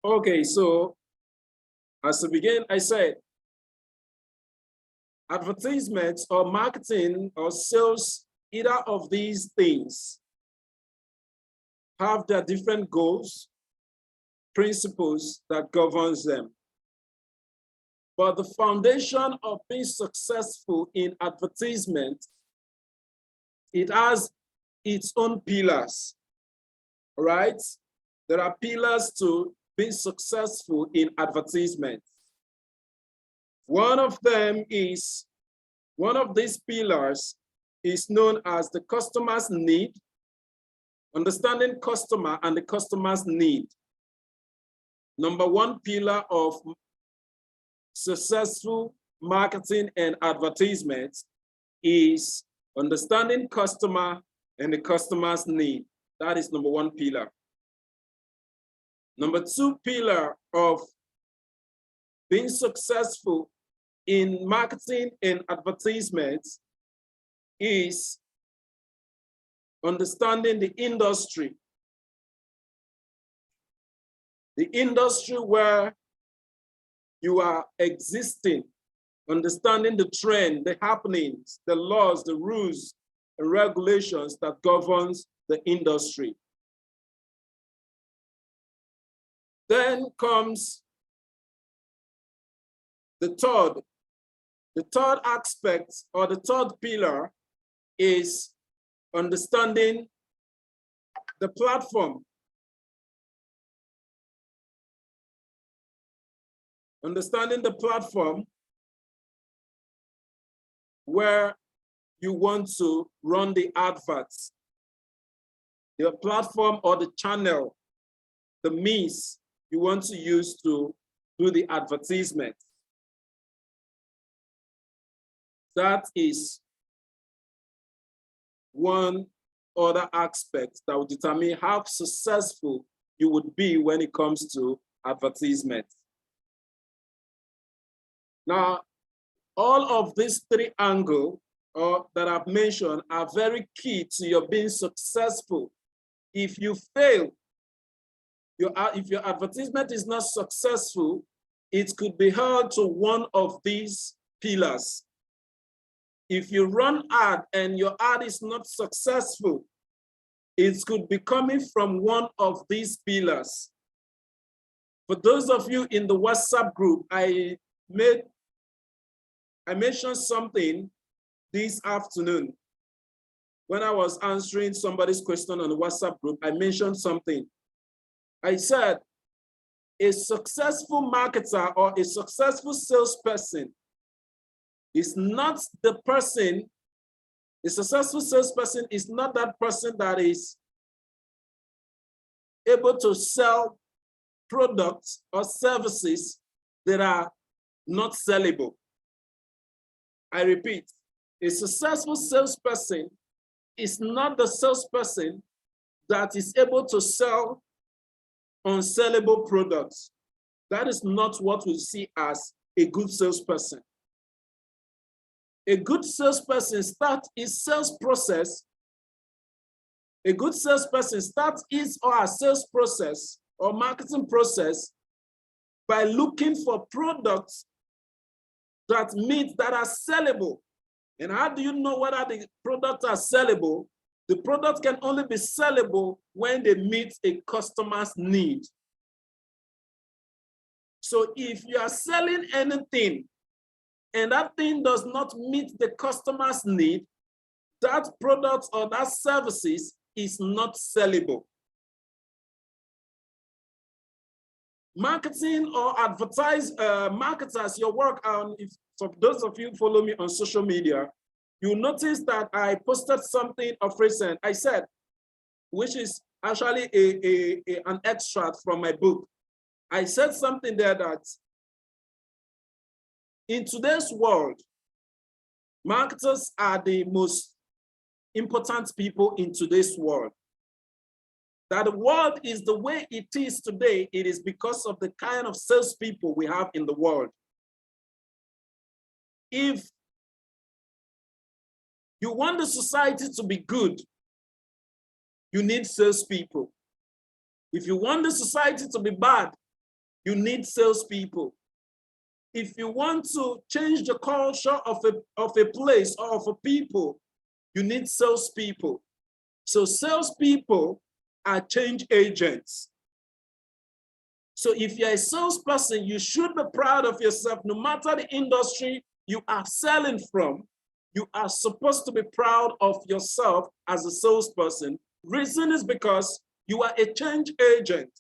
Okay, so as to begin, I said, advertisements or marketing or sales, either of these things have their different goals, principles that governs them. But the foundation of being successful in advertisement, it has its own pillars, right? There are pillars to being successful in advertisement. One of these pillars is known as the customer's need, understanding customer and the customer's need. Number one pillar of successful marketing and advertisement is understanding customer and the customer's need. That is number one pillar. Number two pillar of being successful in marketing and advertisement is understanding the industry. The industry where you are existing, understanding the trend, the happenings, the laws, the rules, and regulations that governs the industry. Then comes the third aspect, or the third pillar, is understanding the platform. Understanding the platform where you want to run the adverts. The platform or the channel, the means you want to use to do the advertisement. That is one other aspect that will determine how successful you would be when it comes to advertisement. Now, all of these three angles that I've mentioned are very key to your being successful. If you fail, if your advertisement is not successful, it could be held to one of these pillars. If you run ad and your ad is not successful, it could be coming from one of these pillars. For those of you in the WhatsApp group, I mentioned something this afternoon. When I was answering somebody's question on the WhatsApp group, I mentioned something. I said, a successful marketer or a successful salesperson is not the person, a successful salesperson is not that person that is able to sell products or services that are not sellable. I repeat, a successful salesperson is not the salesperson that is able to sell unsellable products. That is not what we see as a good salesperson. A good salesperson starts his sales process. A good salesperson starts his or her sales process or marketing process by looking for products that are sellable. And how do you know whether the products are sellable? The product can only be sellable when they meet a customer's need. So if you are selling anything and that thing does not meet the customer's need, that product or that services is not sellable. Marketing or marketers, your work, if for those of you who follow me on social media, you notice that I posted something of recent. I said, which is actually an extract from my book. I said something there that in today's world, marketers are the most important people in today's world. That the world is the way it is today, it is because of the kind of salespeople we have in the world. If you want the society to be good, you need salespeople. If you want the society to be bad, you need salespeople. If you want to change the culture of a place or of a people, you need salespeople. So salespeople are change agents. So if you're a salesperson, you should be proud of yourself. No matter the industry you are selling from, you are supposed to be proud of yourself as a salesperson. Reason is because you are a change agent.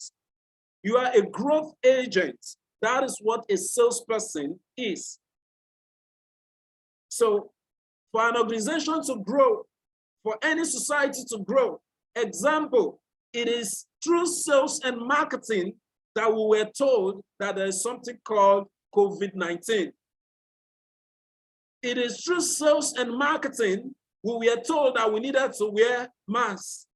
You are a growth agent. That is what a salesperson is. So for an organization to grow, for any society to grow, example, it is through sales and marketing that we were told that there is something called COVID-19. It is through sales and marketing we were told that we needed to wear masks.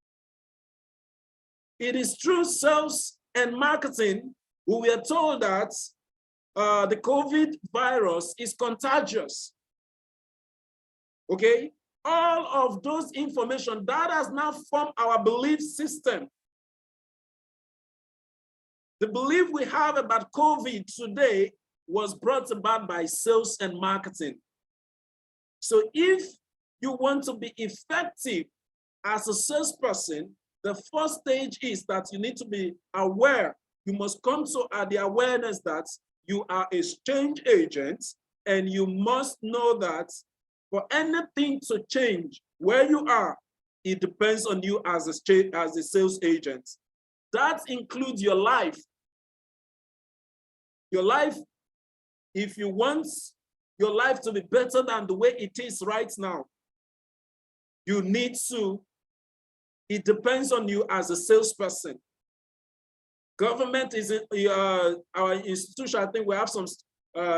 It is through sales and marketing we were told that the COVID virus is contagious. Okay? All of those information that has now formed our belief system. The belief we have about COVID today was brought about by sales and marketing. So if you want to be effective as a salesperson, the first stage is that you need to be aware. You must come to the awareness that you are a change agent, and you must know that for anything to change where you are, it depends on you as a sales agent. That includes your life. Your life, if you want your life to be better than the way it is right now, you need to, it depends on you as a salesperson. Government is our institution. I think we have some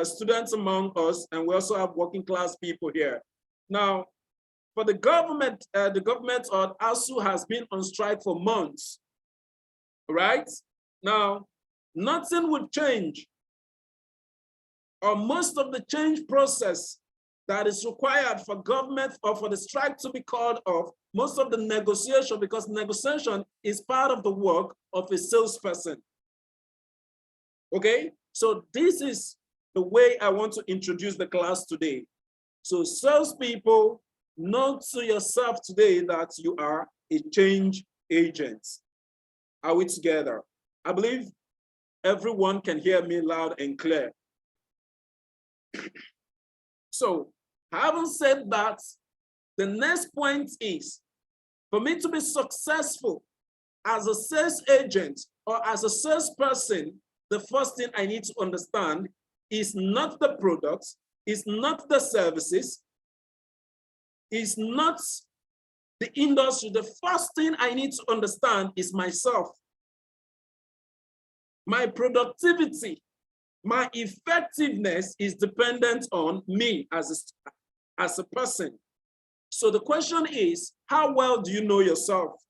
students among us, and we also have working class people here. Now, for the government or ASU has been on strike for months, right? Now, nothing would change, or most of the change process that is required for government or for the strike to be called off, most of the negotiation, because negotiation is part of the work of a salesperson. Okay, so this is the way I want to introduce the class today. So salespeople, know to yourself today that you are a change agent. Are we together? I believe everyone can hear me loud and clear. So having said that, the next point is, for me to be successful as a sales agent or as a salesperson, the first thing I need to understand is not the products, is not the services, is not the industry. The first thing I need to understand is myself. My productivity, my effectiveness is dependent on me as a person. So the question is, how well do you know yourself?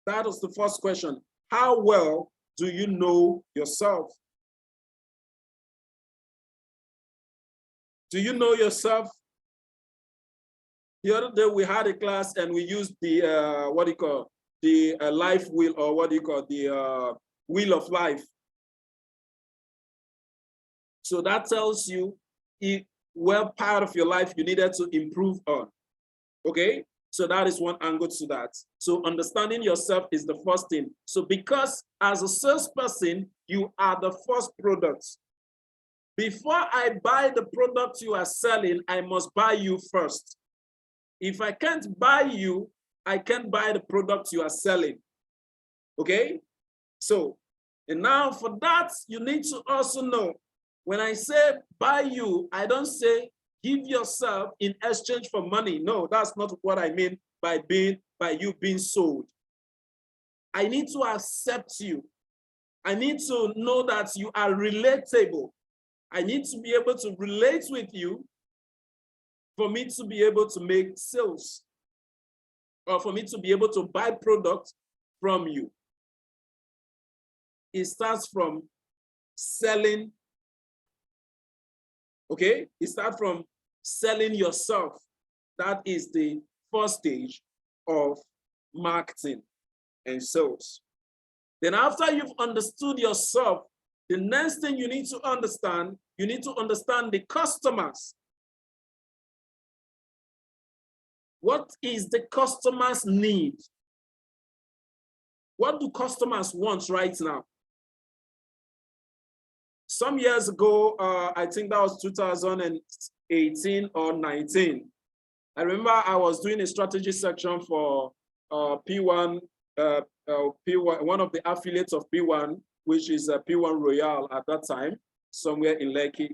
That is the first question. How well do you know yourself? Do you know yourself? The other day we had a class and we used the, the life wheel, or the wheel of life. So that tells you what part of your life you needed to improve on. Okay, so that is one angle to that. So understanding yourself is the first thing. So because as a salesperson, you are the first product. Before I buy the product you are selling, I must buy you first. If I can't buy you, I can't buy the product you are selling. Okay, so, and now for that, you need to also know, when I say buy you, I don't say give yourself in exchange for money. No, that's not what I mean by you being sold. I need to accept you. I need to know that you are relatable. I need to be able to relate with you for me to be able to make sales, or for me to be able to buy products from you. It starts from selling. Okay, it starts from selling yourself. That is the first stage of marketing and sales. Then after you've understood yourself, the next thing you need to understand the customers. What is the customer's need? What do customers want right now? Some years ago, I think that was 2018 or 19. I remember I was doing a strategy section for P1, P1, one of the affiliates of P1, which is P1 Royal at that time, somewhere in Lekki.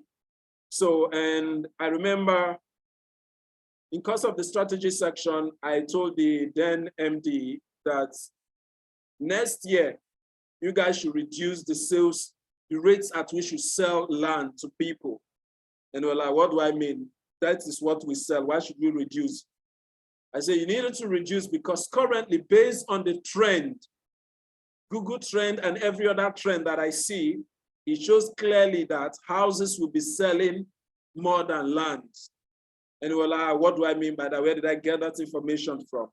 So, and I remember in course of the strategy section, I told the then MD that next year, you guys should reduce the rates at which you sell land to people. And we're like, what do I mean? That is what we sell. Why should we reduce? I say you needed to reduce because currently, based on the trend, Google trend and every other trend that I see, it shows clearly that houses will be selling more than land. And we're like, what do I mean by that? Where did I get that information from?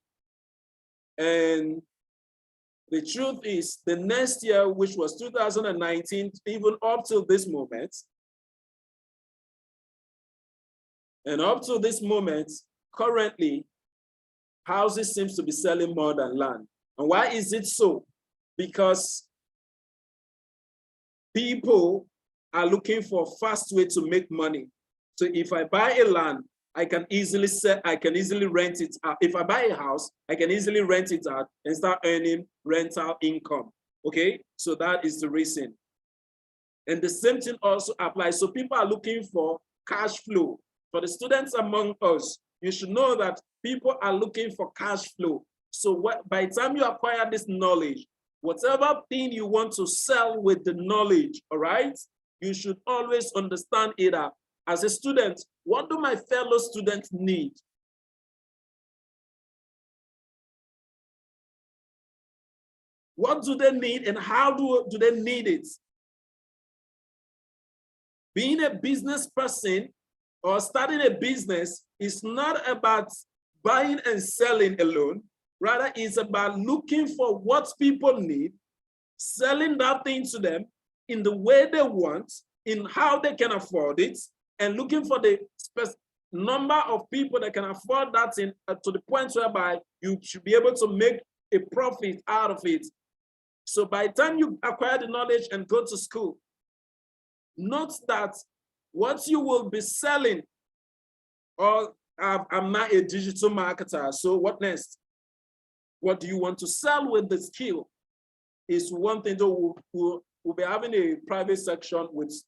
And the truth is, the next year, which was 2019, even up till this moment, and up to this moment, currently, houses seems to be selling more than land. And why is it so? Because people are looking for a fast way to make money. So if I buy a land, I can easily rent it out. If I buy a house, I can easily rent it out and start earning rental income. Okay, so that is the reason. And the same thing also applies. So people are looking for cash flow. For the students among us, you should know that people are looking for cash flow. So by the time you acquire this knowledge, whatever thing you want to sell with the knowledge, all right, you should always understand it. As a student, what do my fellow students need? What do they need and how do they need it? Being a business person or starting a business is not about buying and selling alone. Rather, it's about looking for what people need, selling that thing to them in the way they want, in how they can afford it, and looking for the number of people that can afford that thing to the point whereby you should be able to make a profit out of it. So by the time you acquire the knowledge and go to school, note that what you will be selling, or I'm not a digital marketer, so what next? What do you want to sell with the skill is one thing that we'll be having a private section with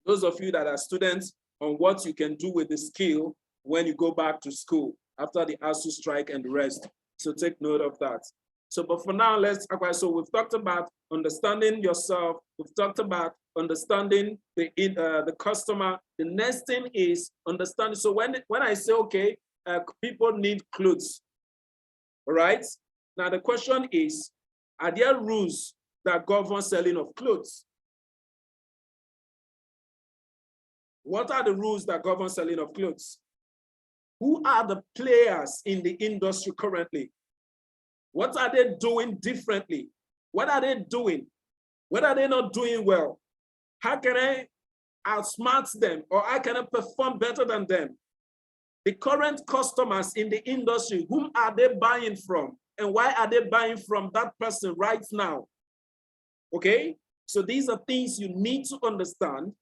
those of you that are students on what you can do with the skill when you go back to school after the ASU strike and the rest. So take note of that. So, but for now, so we've talked about understanding yourself. We've talked about understanding the customer. The next thing is understanding. So when I say, okay, people need clothes, all right? Now the question is, are there rules that govern selling of clothes? What are the rules that govern selling of clothes? Who are the players in the industry currently? What are they doing differently? What are they doing? What are they not doing well? How can I outsmart them, or how can I perform better than them? The current customers in the industry, whom are they buying from? And why are they buying from that person right now? Okay, so these are things you need to understand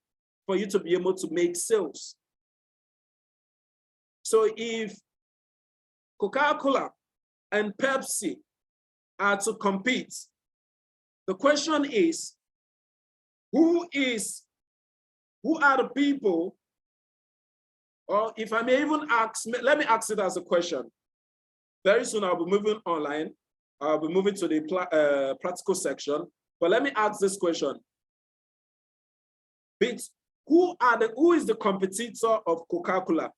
for you to be able to make sales. So if Coca-Cola and Pepsi are to compete, the question is, who are the people, or if I may even ask, let me ask it as a question. Very soon I'll be moving online. I'll be moving to the practical section, but let me ask this question. Who is the competitor of Coca-Cola?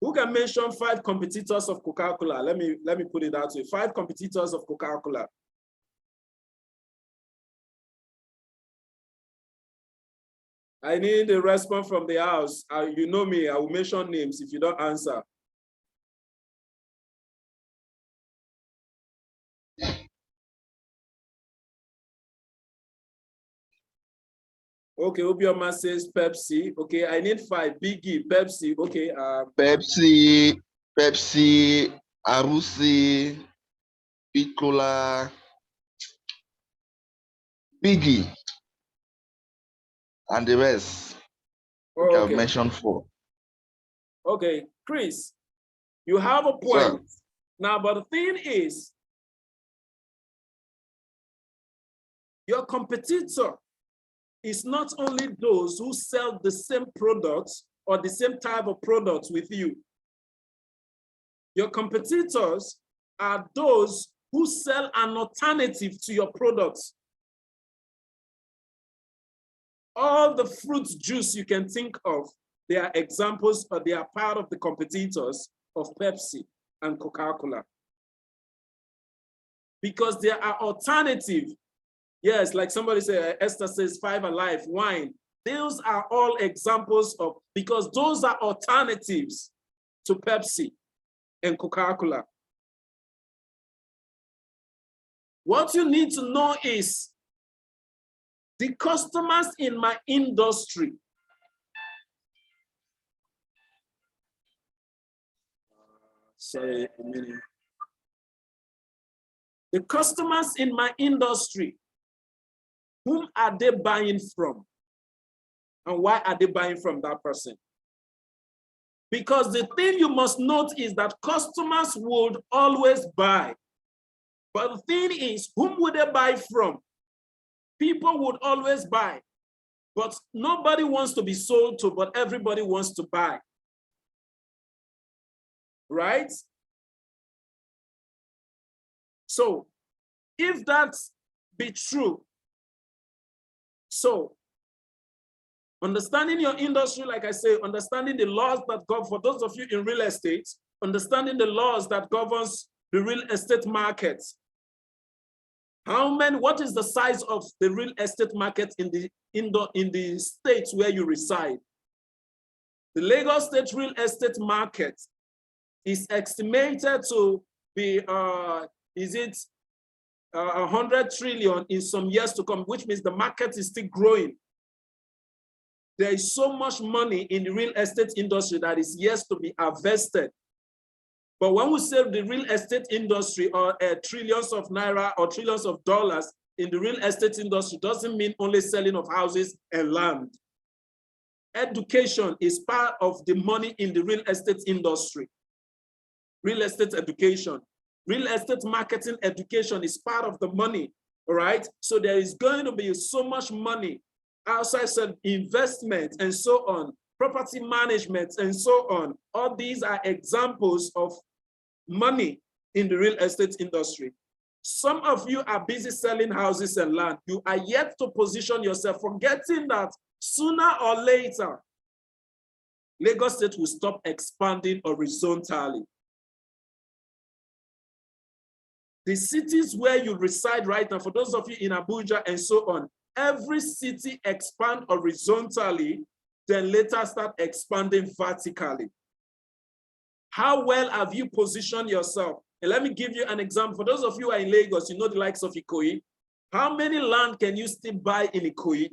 Who can mention 5 competitors of Coca-Cola? Let me put it that way. 5 competitors of Coca-Cola. I need a response from the house. You know me, I will mention names if you don't answer. Okay, Obioma says Pepsi. Okay, I need 5. Biggie, Pepsi. Okay. Pepsi, Arusi, Picola, Biggie, and the rest, which I've Okay. mentioned 4. Okay, Chris, you have a point. Sir. Now, but the thing is, your competitor is not only those who sell the same products or the same type of products with you. Your competitors are those who sell an alternative to your products. All the fruit juice you can think of, they are examples, but they are part of the competitors of Pepsi and Coca-Cola. Because there are alternatives. Yes, like somebody said, Esther says 5 Alive, wine. Those are all examples of, because those are alternatives to Pepsi and Coca-Cola. What you need to know is the customers in my industry. Sorry, a minute. The customers in my industry, whom are they buying from? And why are they buying from that person? Because the thing you must note is that customers would always buy. But the thing is, whom would they buy from? People would always buy. But nobody wants to be sold to, but everybody wants to buy. Right? So, if that be true, so understanding your industry, like I say, understanding the laws that govern, for those of you in real estate, understanding the laws that governs the real estate market. What is the size of the real estate market in the states where you reside? The Lagos State real estate market is estimated to be, is it 100 trillion in some years to come, which means the market is still growing. There is so much money in the real estate industry that is yet to be harvested. But when we say the real estate industry or trillions of naira or trillions of dollars in the real estate industry, doesn't mean only selling of houses and land. Education is part of the money in the real estate industry. Real estate education. Real estate marketing education is part of the money, all right? So there is going to be so much money outside of investment and so on, property management and so on. All these are examples of money in the real estate industry. Some of you are busy selling houses and land. You are yet to position yourself, forgetting that sooner or later, Lagos State will stop expanding horizontally. The cities where you reside right now, for those of you in Abuja and so on, every city expand horizontally, then later start expanding vertically. How well have you positioned yourself? And let me give you an example. For those of you who are in Lagos, you know the likes of Ikoyi. How many land can you still buy in Ikoyi?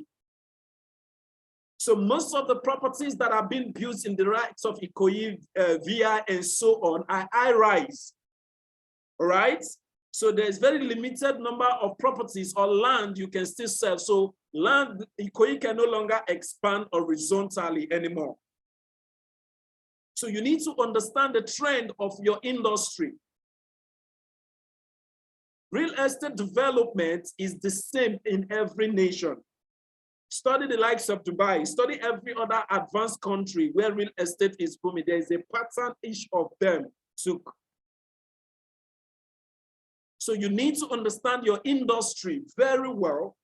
So most of the properties that are being built in the likes of Ikoyi, VI, and so on are high-rise, all right? So there's very limited number of properties or land you can still sell. So land, Ikoyi can no longer expand horizontally anymore. So you need to understand the trend of your industry. Real estate development is the same in every nation. Study the likes of Dubai, study every other advanced country where real estate is booming. There is a pattern each of them took. So you need to understand your industry very well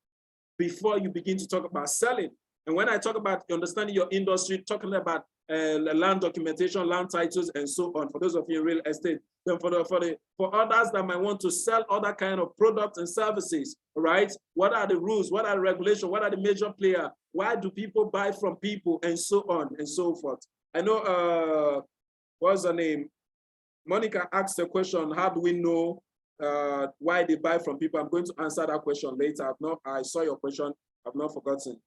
before you begin to talk about selling. And when I talk about understanding your industry, talking about land documentation, land titles, and so on, for those of you in real estate, then for others that might want to sell other kind of products and services, right? What are the rules? What are the regulations? What are the major players? Why do people buy from people, and so on and so forth? I know, what's her name? Monica asked a question, how do we know why they buy from people? I'm going to answer that question later. I saw your question, I've not forgotten.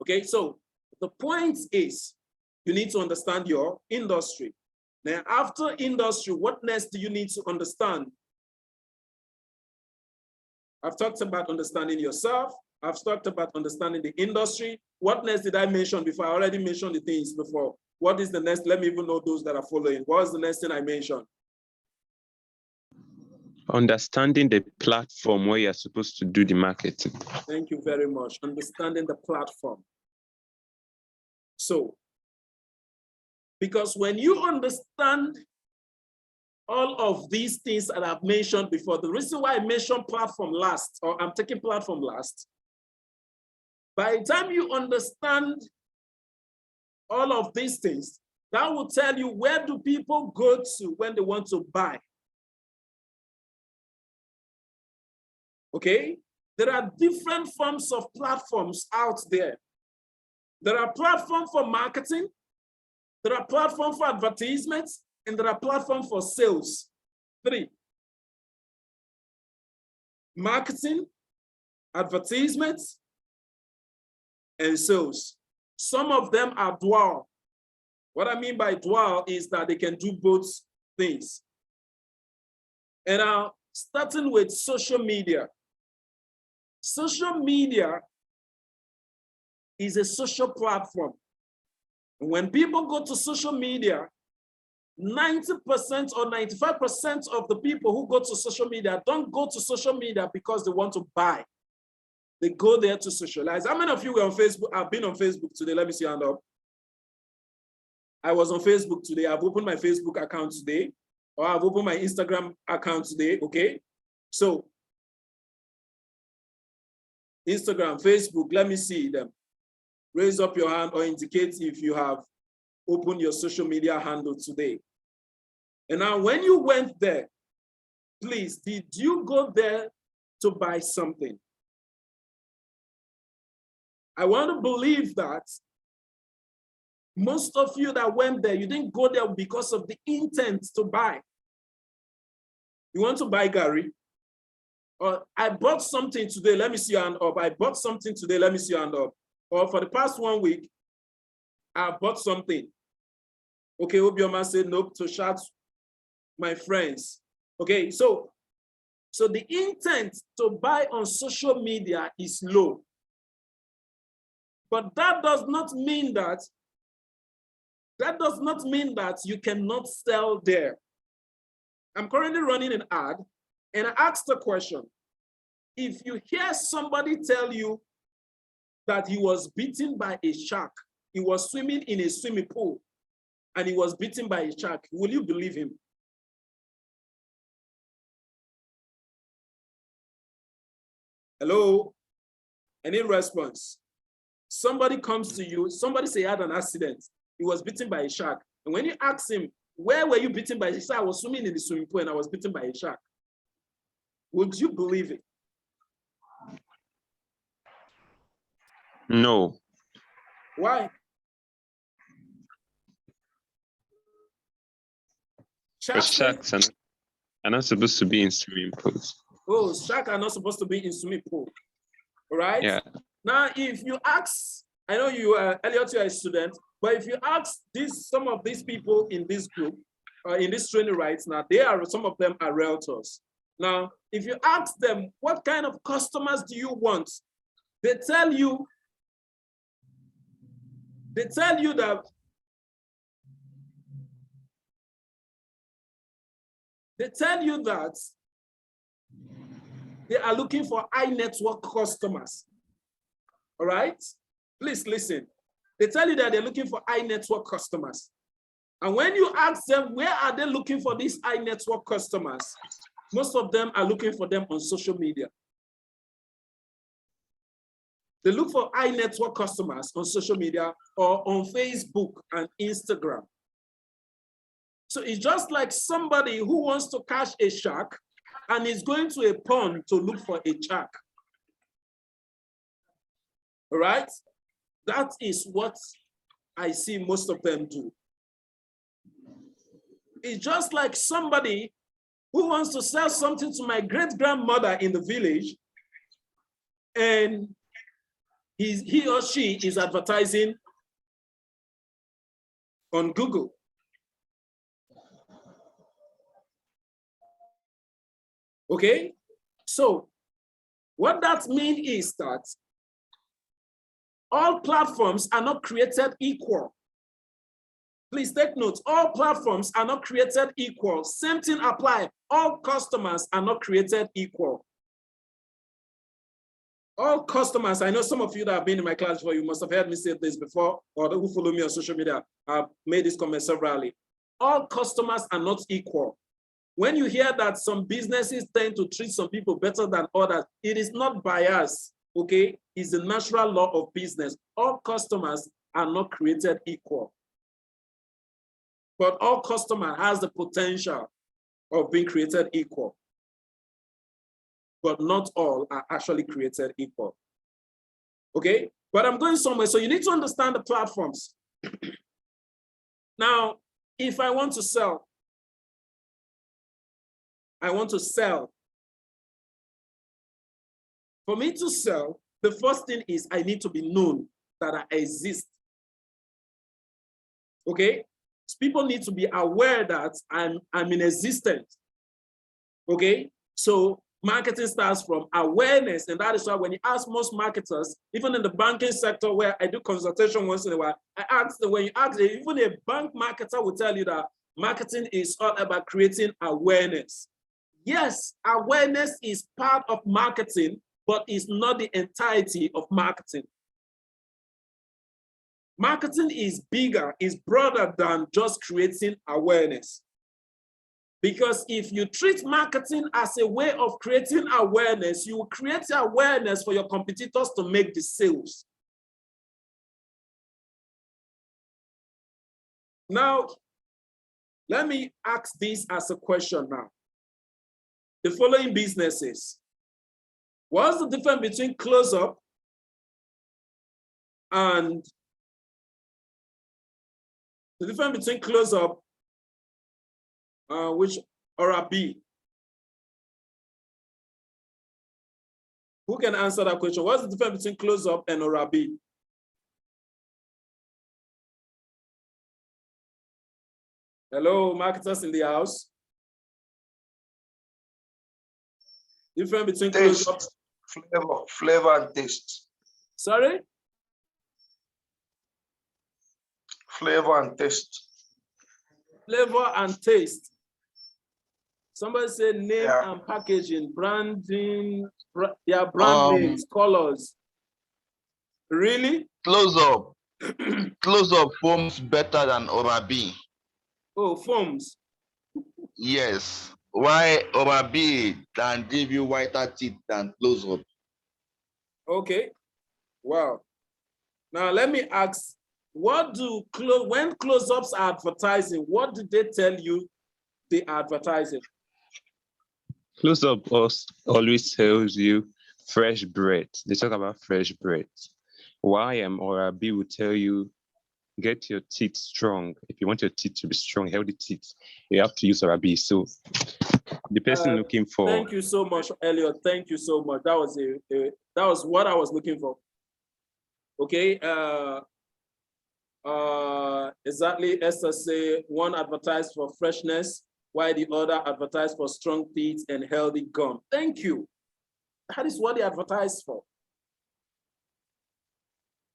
Okay, so the point is you need to understand your industry. Now, after industry, what next do you need to understand? I've talked about understanding yourself. I've talked about understanding the industry. What next did I mention before? I already mentioned the things before. What is the next? Let me even know those that are following. What is the next thing I mentioned? Understanding the platform where you're supposed to do the marketing. Thank you very much. Understanding the platform. So, because when you understand all of these things that I've mentioned before, the reason why I mentioned platform last, or I'm taking platform last, by the time you understand all of these things, that will tell you where do people go to when they want to buy. Okay? There are different forms of platforms out there. There are platforms for marketing, there are platforms for advertisements, and there are platforms for sales. 3. Marketing, advertisements, and sales. Some of them are dual. What I mean by dual is that they can do both things. And starting with social media. Social media is a social platform. When people go to social media, 90% or 95% of the people who go to social media don't go to social media because they want to buy. They go there to socialize. How many of you were on Facebook? I've been on Facebook today. Let me see your hand up. I was on Facebook today. I've opened my Facebook account today, or I've opened my Instagram account today, okay? So, Instagram, Facebook, let me see them. Raise up your hand or indicate if you have opened your social media handle today. And now when you went there, please, did you go there to buy something? I want to believe that most of you that went there, you didn't go there because of the intent to buy. You want to buy Gary? Or I bought something today, let me see your hand up. I bought something today, let me see your hand up. Or for the past 1 week, I bought something. Okay, Obioma said nope to shout my friends. Okay, so the intent to buy on social media is low. But that does not mean that you cannot sell there. I'm currently running an ad, and I asked the question, if you hear somebody tell you that he was bitten by a shark, he was swimming in a swimming pool, and he was bitten by a shark, will you believe him? Hello? Any response? Somebody comes to you, somebody say he had an accident, he was bitten by a shark. And when you ask him, where were you bitten by a shark? I was swimming in the swimming pool and I was bitten by a shark. Would you believe it? No. Why? Sharks are not supposed to be in swimming pools. Oh, sharks are not supposed to be in swimming pool. All right? Yeah. Now, if you ask, I know you are, Elliot, you are a student, but if you ask some of these people in this group, in this training right now, some of them are realtors. Now, if you ask them, what kind of customers do you want? They tell you that they are looking for high network customers. All right? Please listen. They tell you that they're looking for high network customers. And when you ask them, where are they looking for these high network customers? Most of them are looking for them on social media. They look for high network customers on social media or on Facebook and Instagram. So it's just like somebody who wants to catch a shark and is going to a pond to look for a shark. All right? That is what I see most of them do. It's just like somebody who wants to sell something to my great-grandmother in the village, and he or she is advertising on Google. Okay, so what that means is that all platforms are not created equal. Please take note, all platforms are not created equal. Same thing applies. All customers are not created equal. All customers, I know some of you that have been in my class before, you must have heard me say this before, or who follow me on social media, I've made this comment severally. All customers are not equal. When you hear that some businesses tend to treat some people better than others, it is not bias, okay? It's the natural law of business. All customers are not created equal. But all customer has the potential of being created equal. But not all are actually created equal. Okay, but I'm going somewhere. So you need to understand the platforms. Now, if I want to sell, I want to sell. For me to sell, the first thing is I need to be known that I exist. Okay, so people need to be aware that I'm in existence. Okay, so marketing starts from awareness, and that is why when you ask most marketers, even in the banking sector where I do consultation once in a while, I ask them, when you ask, even a bank marketer will tell you that marketing is all about creating awareness. Yes, awareness is part of marketing, but it's not the entirety of marketing. Marketing is bigger, is broader than just creating awareness. Because if you treat marketing as a way of creating awareness, you will create awareness for your competitors to make the sales. Now, let me ask this as a question now. The following businesses. What's the difference between close-up and the difference between close-up or a B? Who can answer that question? What's the difference between close-up and or a B? Hello, marketers in the house. Difference between close-up. Flavor and taste. Sorry? Flavor and taste. Flavor and taste. Somebody said name and packaging, branding, their brand names, colors. Really? Close up. Close up forms better than Oral-B. Oh, forms. Yes. Why Oral-B can give you whiter teeth than close up? Okay. Wow. Now let me ask, what do when close-ups are advertising, what did they tell you they are advertising? Close-up always tells you fresh bread. They talk about fresh bread. YM or B will tell you get your teeth strong. If you want your teeth to be strong, healthy teeth, you have to use B. So the person looking for. Thank you so much, Elliot. Thank you so much. That was that was what I was looking for. Okay. Exactly. Esther say one advertised for freshness, while the other advertised for strong teeth and healthy gum. Thank you. That is what they advertise for.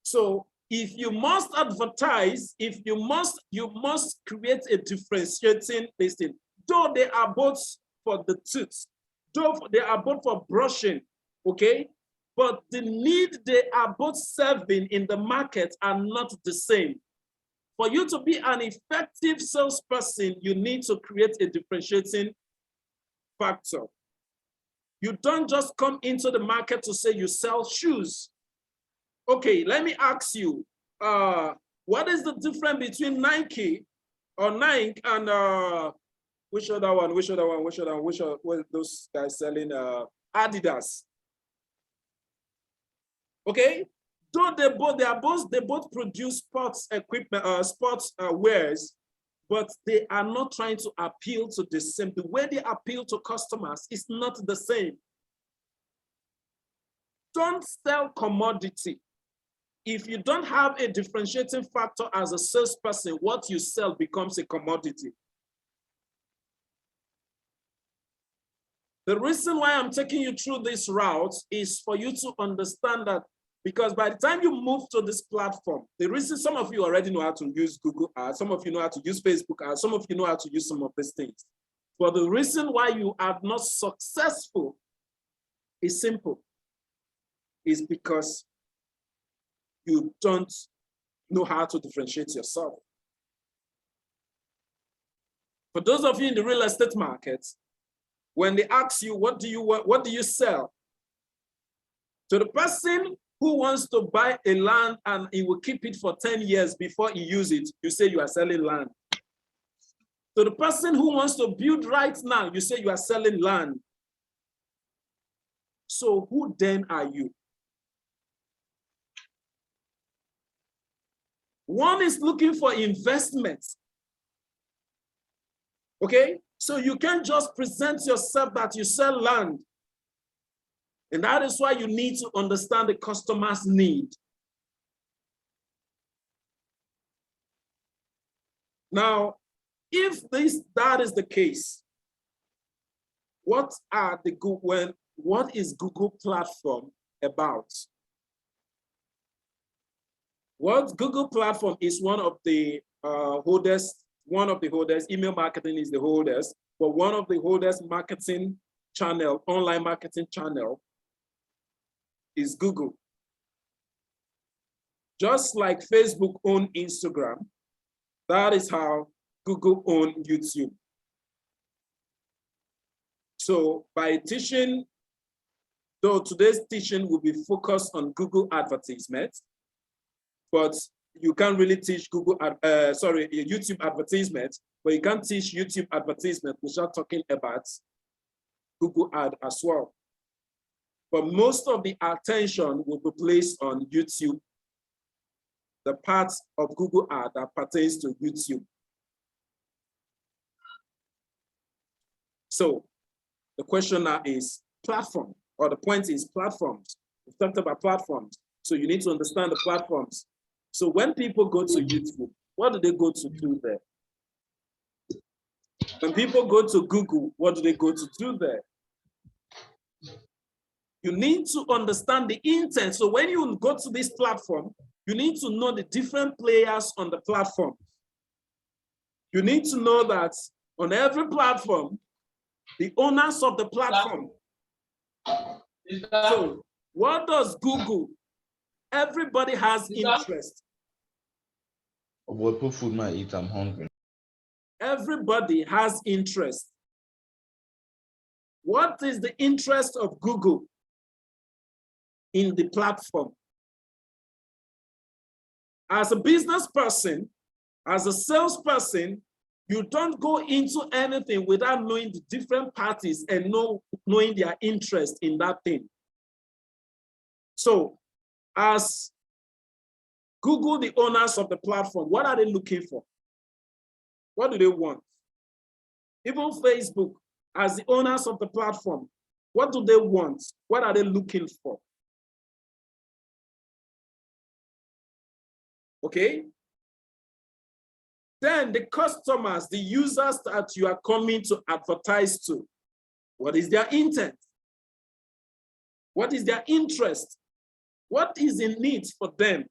So if you must advertise, you must create a differentiating listing. Though they are both for the teeth, though they are both for brushing, okay? But the need they are both serving in the market are not the same. For you to be an effective salesperson, you need to create a differentiating factor. You don't just come into the market to say you sell shoes. Okay, let me ask you, what is the difference between Nike and which other one, which are those guys selling Adidas? Okay, though they both produce sports equipment, sports wares, but they are not trying to appeal to the same. The way they appeal to customers is not the same. Don't sell commodity. if you don't have a differentiating factor as a salesperson, what you sell becomes a commodity. The reason why I'm taking you through this route is for you to understand that, because by the time you move to this platform, the reason some of you already know how to use Google Ads, some of you know how to use Facebook Ads, some of you know how to use some of these things. But the reason why you are not successful is simple. It's because you don't know how to differentiate yourself. For those of you in the real estate market, when they ask you, what do you want, what do you sell? To the person who wants to buy a land and he will keep it for 10 years before he uses it, you say you are selling land. To the person who wants to build right now, you say you are selling land. So who then are you? One is looking for investment. Okay? So you can't just present yourself that you sell land. And that is why you need to understand the customer's need. Now, if that is the case, what is Google platform about? What Google platform is one of the holders, email marketing is the holders, but one of the holders marketing channel, online marketing channel is Google. Just like Facebook owns Instagram, that is how Google owns YouTube. So by teaching, though today's teaching will be focused on Google Advertisement, but you can't really teach YouTube Advertisement, but you can teach YouTube Advertisement without talking about Google Ad as well. But most of the attention will be placed on YouTube, the parts of Google Ad that pertains to YouTube. So the question now is platform, or the point is platforms. We've talked about platforms. So you need to understand the platforms. So when people go to YouTube, what do they go to do there? When people go to Google, what do they go to do there? You need to understand the intent. So when you go to this platform, you need to know the different players on the platform. You need to know that on every platform, the owners of the platform. So what does Google? Everybody has interest. What put food might eat? I'm hungry. Everybody has interest. What is the interest of Google in the platform? As a business person, as a salesperson, you don't go into anything without knowing the different parties and knowing their interest in that thing. So as Google, the owners of the platform, what are they looking for? What do they want? Even Facebook, as the owners of the platform, what do they want? What are they looking for? Okay? Then the customers, the users that you are coming to advertise to, what is their intent? What is their interest? What is in need for them?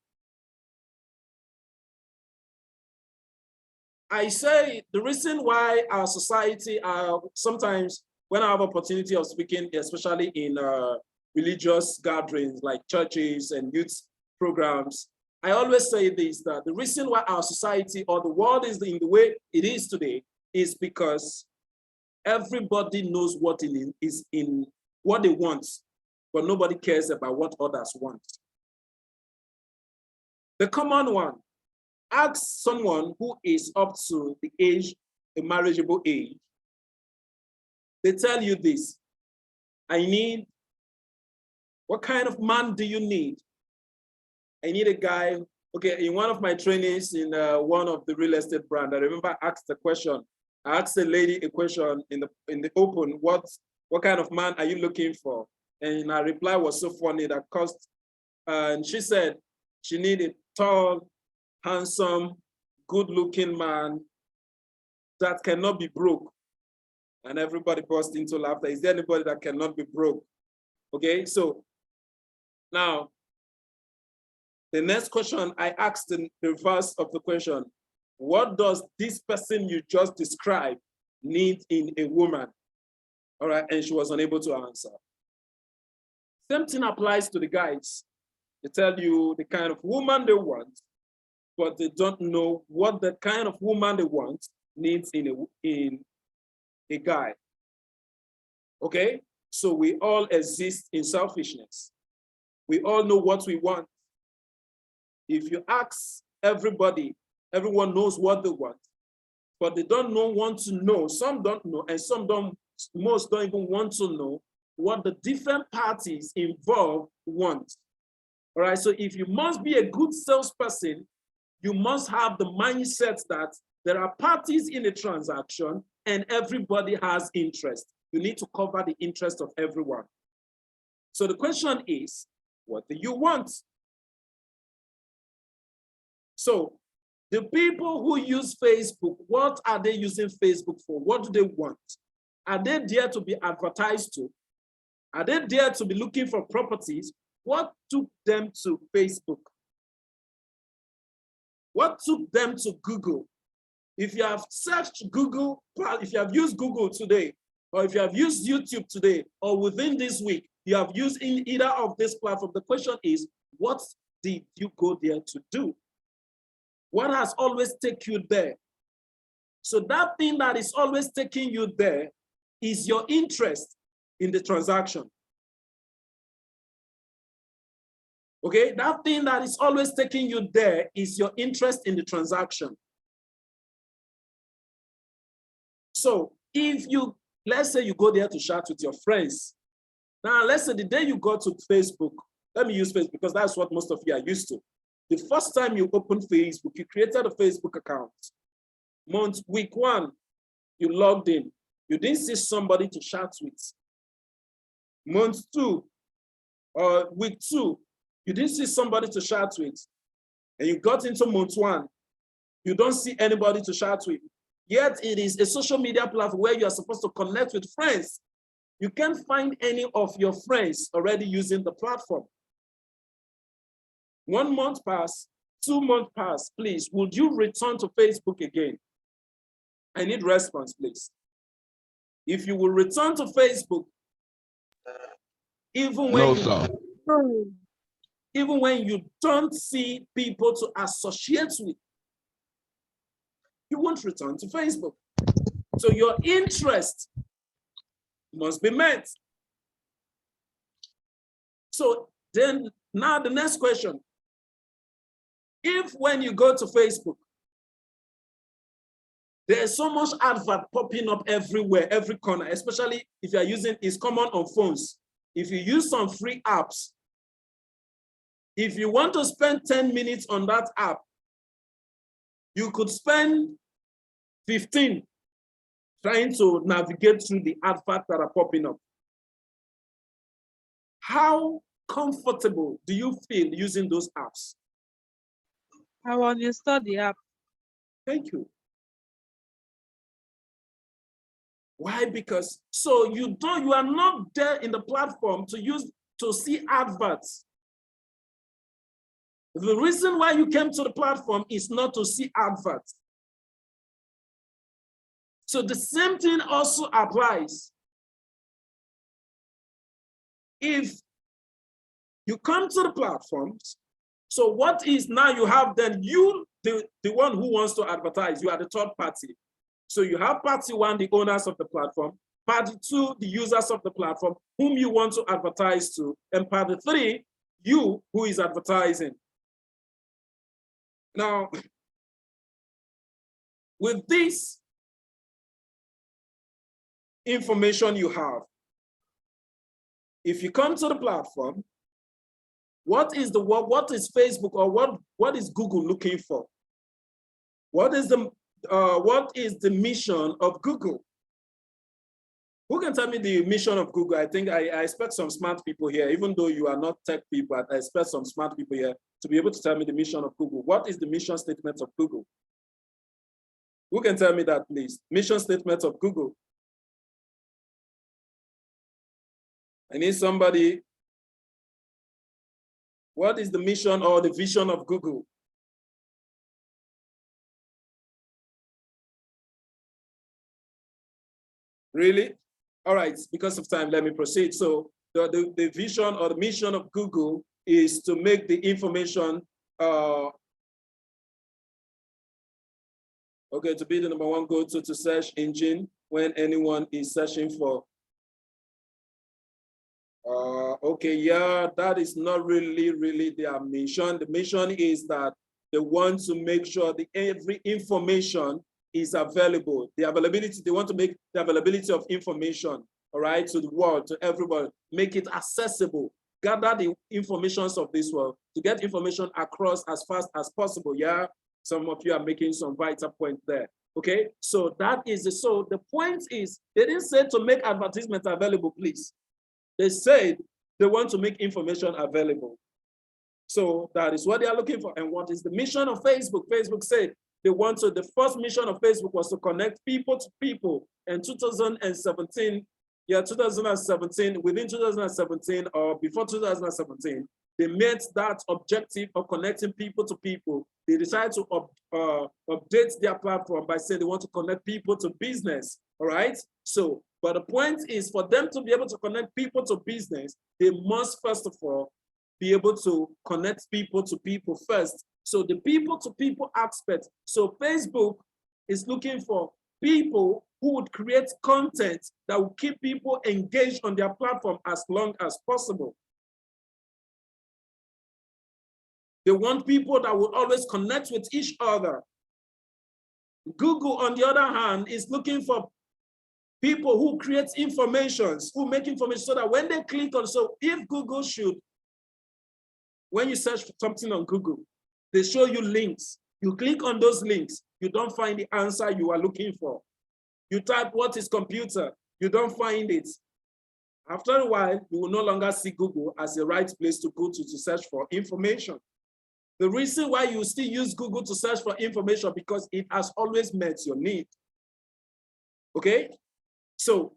I say the reason why our society, sometimes when I have opportunity of speaking, especially in religious gatherings like churches and youth programs, I always say this, that the reason why our society or the world is in the way it is today is because everybody knows what what they want, but nobody cares about what others want. The common one, ask someone who is up to the age, a marriageable age, they tell you this, what kind of man do you need? I need a guy, okay, in one of my trainings in one of the real estate brand, I remember I asked the question, I asked a lady a question in the open, what kind of man are you looking for? And her reply was so funny that and she said, She needs a tall, handsome, good-looking man that cannot be broke. And everybody burst into laughter. Is there anybody that cannot be broke? Okay, so now, the next question I asked in the reverse of the question, what does this person you just described need in a woman? All right, and she was unable to answer. Same thing applies to the guys. They tell you the kind of woman they want, but they don't know what the kind of woman they want needs in a guy. Okay, so we all exist in selfishness. We all know what we want. If you ask everybody, everyone knows what they want, but they don't want to know. Some don't know, and some don't. Most don't even want to know what the different parties involved want. All right, so if you must be a good salesperson, you must have the mindset that there are parties in a transaction and everybody has interest. You need to cover the interest of everyone. So the question is, what do you want? So the people who use Facebook, what are they using Facebook for? What do they want? Are they there to be advertised to? Are they there to be looking for properties? What took them to Facebook? What took them to Google? If you have searched Google, if you have used Google today, or if you have used YouTube today, or within this week, you have used in either of this platform, the question is, what did you go there to do? What has always taken you there? So that thing that is always taking you there is your interest in the transaction. Okay, that thing that is always taking you there is your interest in the transaction. So if you, let's say you go there to chat with your friends. Now, let's say the day you go to Facebook, let me use Facebook because that's what most of you are used to. The first time you open Facebook, you created a Facebook account. Week 1, you logged in. You didn't see somebody to chat with. Month 2, or week 2, you didn't see somebody to chat with. And you got into month 1, you don't see anybody to chat with. Yet it is a social media platform where you are supposed to connect with friends. You can't find any of your friends already using the platform. 1 month pass, 2 months pass, please, would you return to Facebook again? I need response, please. If you will return to Facebook, even when you don't see people to associate with, you won't return to Facebook. So your interest must be met. So then now the next question, if when you go to Facebook, there's so much advert popping up everywhere, every corner, especially if you're using, it's common on phones. If you use some free apps, if you want to spend 10 minutes on that app, you could spend 15 trying to navigate through the adverts that are popping up. How comfortable do you feel using those apps? I will uninstall the app. Thank you. Why? Because so you are not there in the platform to see adverts. The reason why you came to the platform is not to see adverts. So the same thing also applies. If you come to the platforms, so what is now you have then you, the one who wants to advertise, you are the third party. So you have party 1, the owners of the platform, party 2, the users of the platform, whom you want to advertise to, and party 3, you who is advertising. Now, with this information you have, if you come to the platform, what is Facebook or what is Google looking for? What is the mission of Google? Who can tell me the mission of Google? I think I expect some smart people here, even though you are not tech people, I expect some smart people here to be able to tell me the mission of Google. What is the mission statement of Google? Who can tell me that, please? Mission statement of Google. I need somebody. What is the mission or the vision of Google? Really? All right, because of time, let me proceed. So the vision or the mission of Google is to make the information, okay, to be the #1 go-to search engine when anyone is searching for. Okay, yeah, that is not really their mission. The mission is that they want to make sure that every information is available. The availability, they want to make the availability of information, all right, to the world, to everybody, make it accessible, gather the informations of this world to get information across as fast as possible. Yeah, some of you are making some vital points there. Okay, so that is the, so the point is, they didn't say to make advertisements available, please. They said they want to make information available. So that is what they are looking for. And what is the mission of Facebook? Facebook said they want to, the first mission of Facebook was to connect people to people. In 2017, yeah, 2017, within 2017 or before 2017, they met that objective of connecting people to people. They decided to update their platform by saying they want to connect people to business, all right? So, but the point is for them to be able to connect people to business, they must first of all be able to connect people to people first. So the people to people aspect. So Facebook is looking for people who would create content that will keep people engaged on their platform as long as possible. They want people that will always connect with each other. Google, on the other hand, is looking for people who create informations, who make information so that when they click on, so if Google should, when you search for something on Google, they show you links. You click on those links, you don't find the answer you are looking for. You type what is computer, you don't find it. After a while, you will no longer see Google as the right place to go to search for information. The reason why you still use Google to search for information because it has always met your need. Okay? So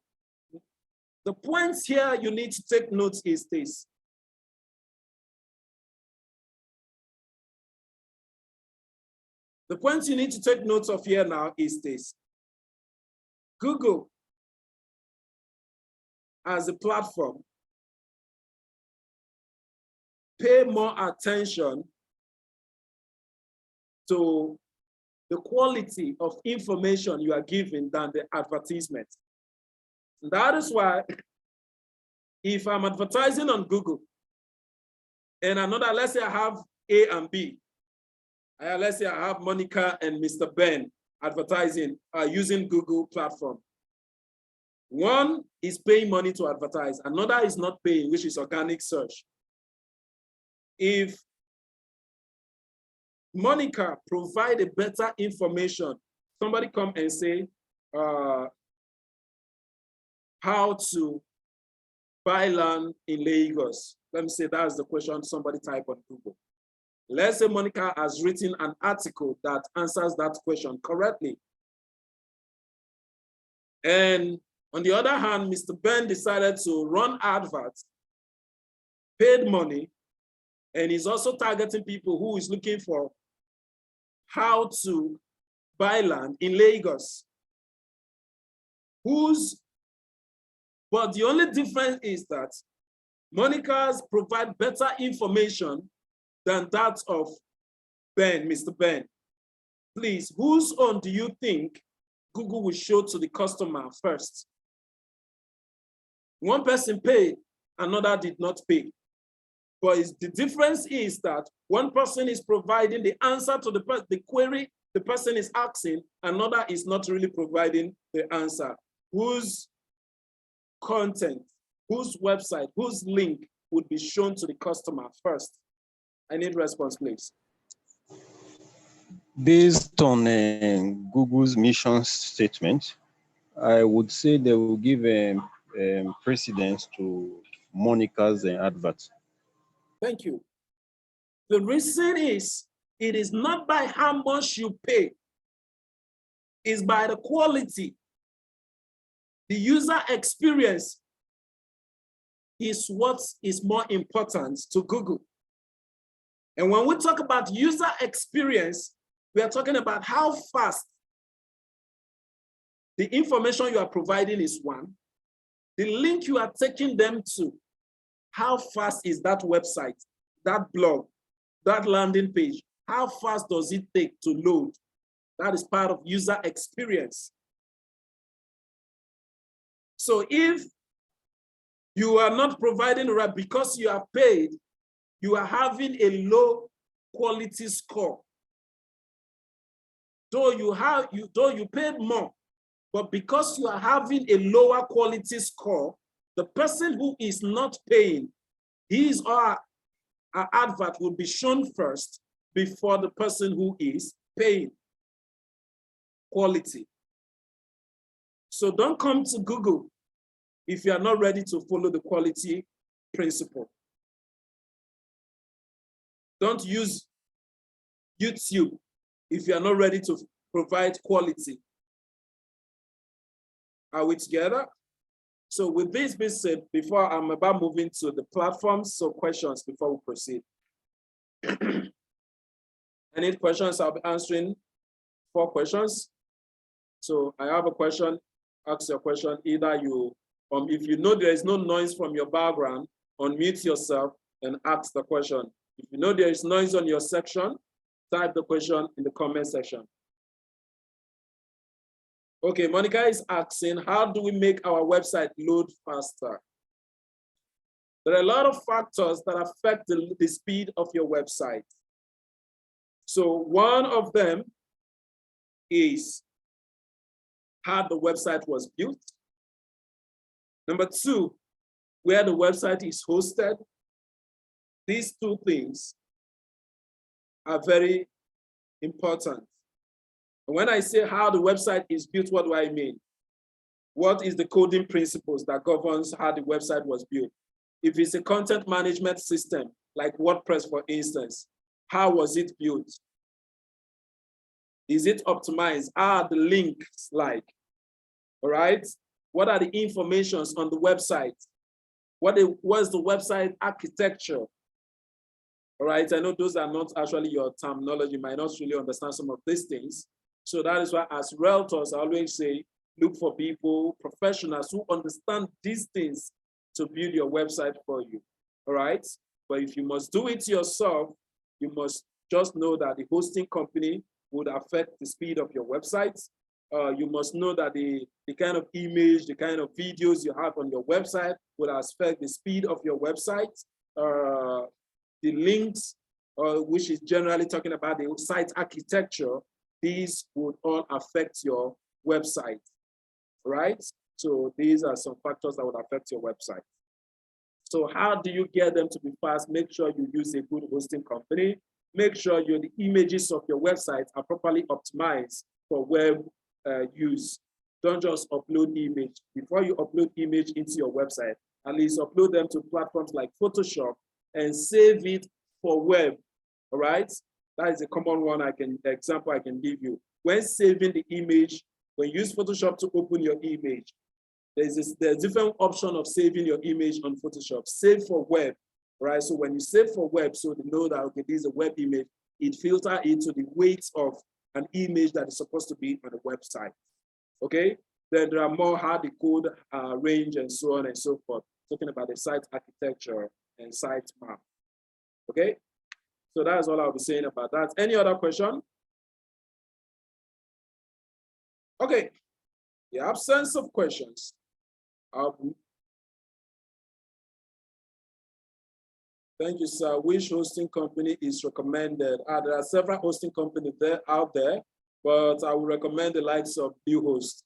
the points here you need to take notes is this. The points you need to take notes of here now is this. Google as a platform, pay more attention to the quality of information you are giving than the advertisement. And that is why if I'm advertising on Google and another, let's say I have A and B, let's say I have Monica and Mr. Ben advertising using Google platform. One is paying money to advertise, another is not paying, which is organic search. If Monica provide a better information, somebody come and say how to buy land in Lagos. Let me say that's the question somebody type on Google. Let's say Monica has written an article that answers that question correctly. And on the other hand, Mr. Ben decided to run adverts, paid money, and he's also targeting people who is looking for how to buy land in Lagos. But the only difference is that Monica's provide better information than that of Ben, Mr. Ben. Please, whose own do you think Google will show to the customer first? One person paid, another did not pay. But the difference is that one person is providing the answer to the query the person is asking, another is not really providing the answer. Whose content, whose website, whose link would be shown to the customer first? I need response, please. Based on Google's mission statement, I would say they will give precedence to Monica's advert. Thank you. The reason is, it is not by how much you pay, it's by the quality. The user experience is what is more important to Google. And when we talk about user experience, we are talking about how fast the information you are providing is one. The link you are taking them to, how fast is that website, that blog, that landing page? How fast does it take to load? That is part of user experience. So if you are not providing right because you are paid, you are having a low quality score. Though you paid more, but because you are having a lower quality score, the person who is not paying, his or her advert will be shown first before the person who is paying. Quality. So don't come to Google if you are not ready to follow the quality principle. Don't use YouTube if you are not ready to provide quality. Are we together? So with this being said, before I'm about moving to the platforms, so questions before we proceed. Any questions? I'll be answering 4 questions. So I have a question, ask your question. Either you, if you know there is no noise from your background, unmute yourself and ask the question. If you know there is noise on your section, type the question in the comment section. Okay, Monica is asking, how do we make our website load faster? There are a lot of factors that affect the speed of your website. So one of them is how the website was built. Number 2, where the website is hosted. These 2 things are very important. When I say how the website is built, what do I mean? What is the coding principles that governs how the website was built? If it's a content management system, like WordPress, for instance, how was it built? Is it optimized? Are the links like? All right. What are the informations on the website? What is the website architecture? All right. I know those are not actually your terminology. You might not really understand some of these things. So that is why, as realtors, I always say, look for people, professionals who understand these things to build your website for you. All right. But if you must do it yourself, you must just know that the hosting company would affect the speed of your website. You must know that the kind of image, the kind of videos you have on your website will affect the speed of your website. The links, which is generally talking about the site architecture, these would all affect your website, right? So these are some factors that would affect your website. So how do you get them to be fast? Make sure you use a good hosting company. Make sure the images of your website are properly optimized for web use. Don't just upload image. Before you upload image into your website, at least upload them to platforms like Photoshop and save it for web, all right? That is a common one example I can give you. When saving the image, when you use Photoshop to open your image, there's a different option of saving your image on Photoshop. Save for web, right? So when you save for web, so they know that, okay, this is a web image, it filters into the weight of an image that is supposed to be on the website, okay? Then there are more how the code range and so on and so forth, talking about the site architecture and site map, okay? So that's all I'll be saying about that. Any other question? Okay, the absence of questions. Thank you, sir. Which hosting company is recommended? There are several hosting companies out there, but I would recommend the likes of Bluehost.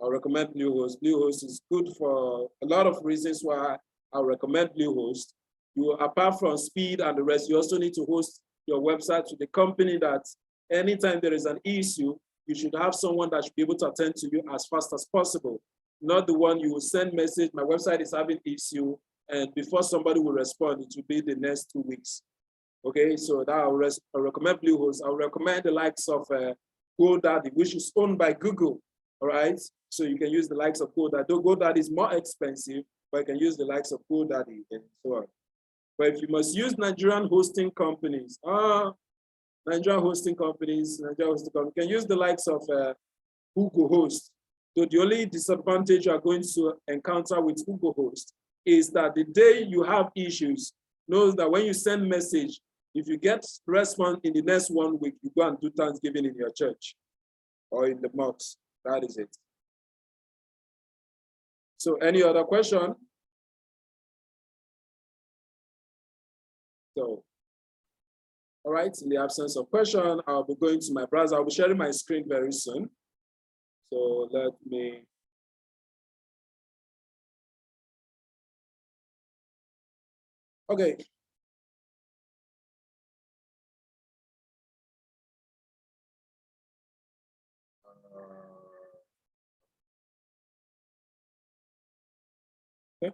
I recommend Bluehost. Bluehost is good for a lot of reasons why I recommend Bluehost. Apart from speed and the rest, you also need to host your website to the company that anytime there is an issue, you should have someone that should be able to attend to you as fast as possible. Not the one you will send message, my website is having issue, and before somebody will respond, it will be the next 2 weeks. Okay, so that I recommend Bluehost. I will recommend the likes of GoDaddy, which is owned by Google. All right, so you can use the likes of GoDaddy. Though GoDaddy is more expensive, but you can use the likes of GoDaddy and so on. But if you must use Nigerian hosting companies, you can use the likes of Google Host. So the only disadvantage you are going to encounter with Google Host is that the day you have issues, know that when you send message, if you get response in the next 1 week, you go and do Thanksgiving in your church or in the mosque. That is it. So any other question? So, all right, in the absence of question, I'll be going to my browser. I'll be sharing my screen very soon. So let me. Okay. Okay.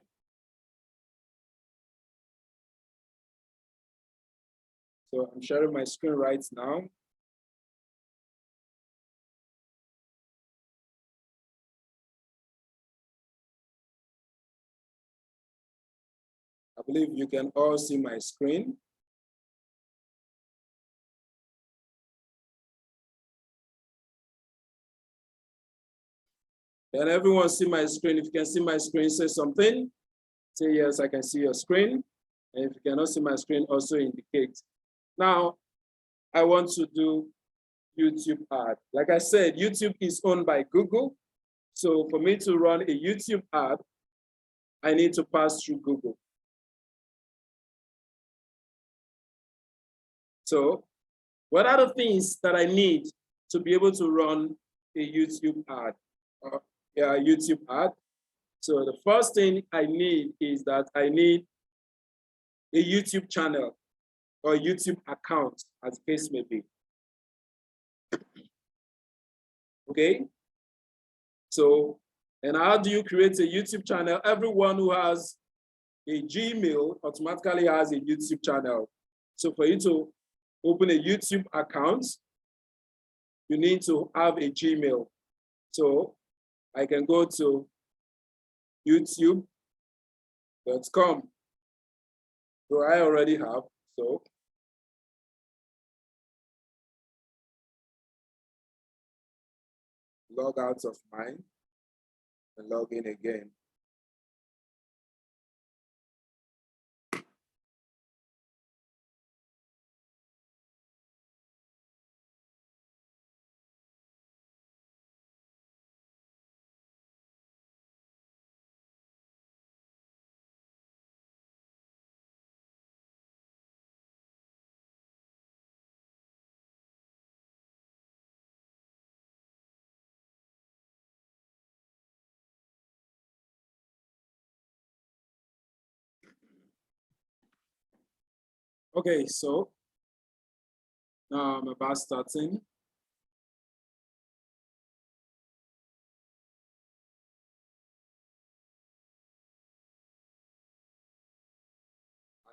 So I'm sharing my screen right now. I believe you can all see my screen. Can everyone see my screen? If you can see my screen, say something. Say yes, I can see your screen. And if you cannot see my screen, also indicate. Now, I want to do YouTube ad. Like I said, YouTube is owned by Google. So for me to run a YouTube ad, I need to pass through Google. So what are the things that I need to be able to run a YouTube ad? YouTube ad. So the first thing I need is that I need a YouTube channel or YouTube account, as the case may be. Okay. So, and how do you create a YouTube channel? Everyone who has a Gmail automatically has a YouTube channel. So for you to open a YouTube account, you need to have a Gmail. So I can go to youtube.com. So I already have, so. Log out of mine and log in again. Okay, so now I'm about starting.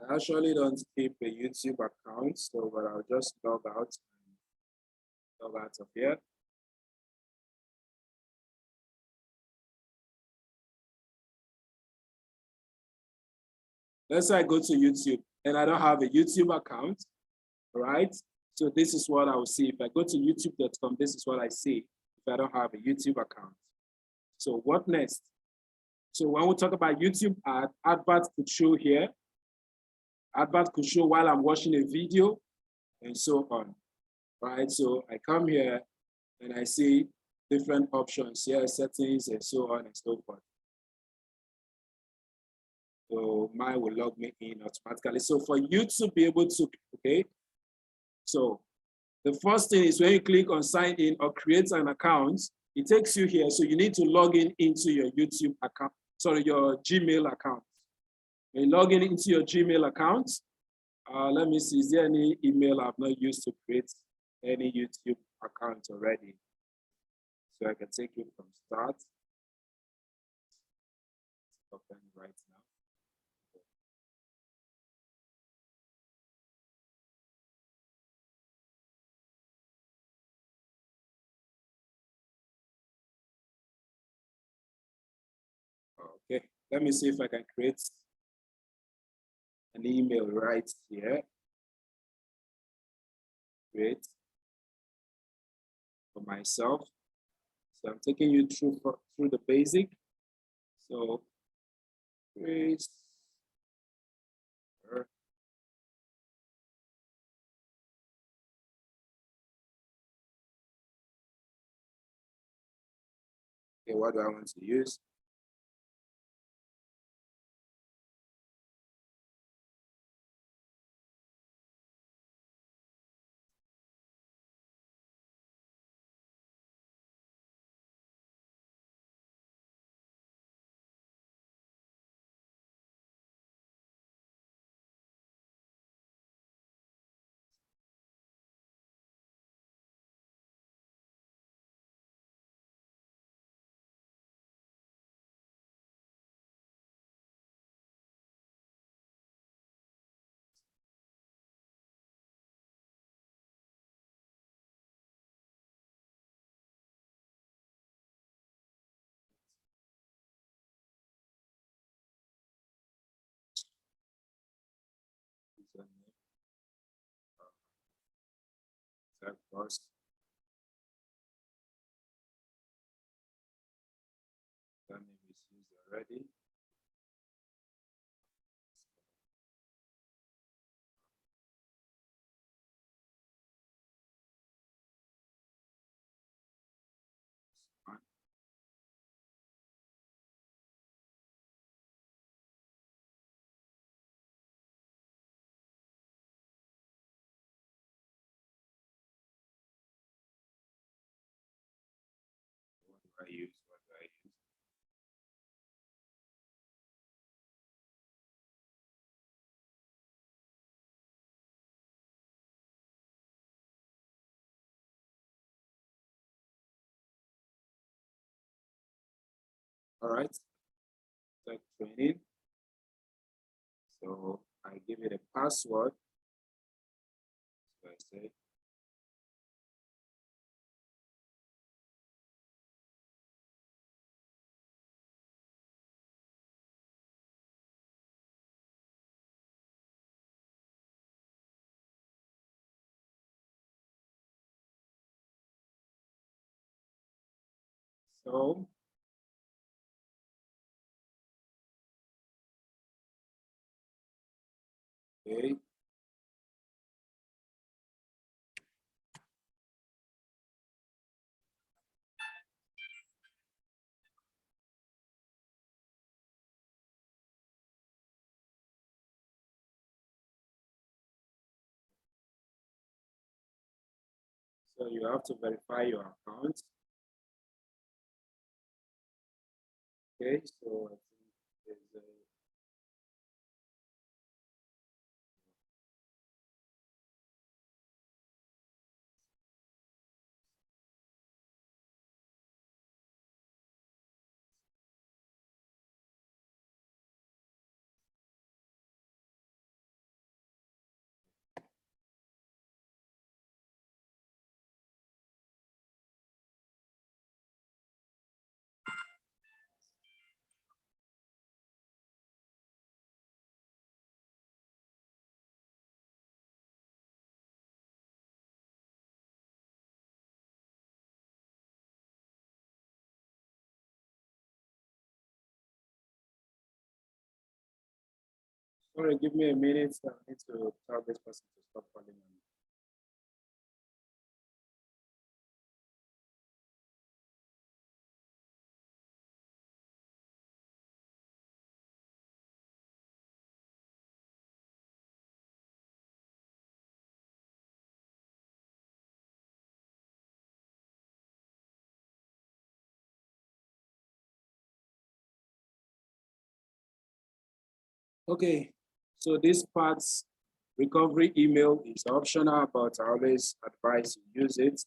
I actually don't keep a YouTube account, so but I'll just log out of here. Let's say I go to YouTube and I don't have a YouTube account, all right? So this is what I will see. If I go to youtube.com, this is what I see if I don't have a YouTube account. So what next? So when we talk about YouTube ad, advert could show here. Advert could show while I'm watching a video and so on, right? So I come here and I see different options here, settings and so on and so forth. So mine will log me in automatically. So for you to be able to, okay, so the first thing is when you click on sign in or create an account, it takes you here. So you need to log in into your YouTube account, sorry, your Gmail account. When you log in into your Gmail account, let me see, is there any email I've not used to create any YouTube account already? So I can take it from start. Open right now. Let me see if I can create an email right here. Create for myself. So I'm taking you through the basic. So create. Okay, what do I want to use? Techboss. That name is used already. What do I use? What do I use? All right. Tech training. So I give it a password. So I say so. Okay. So you have to verify your account. Okay, so I think there's a sorry, give me a minute. I need to tell this person to stop calling me. Okay, so this part's recovery email is optional, but I always advise you use it.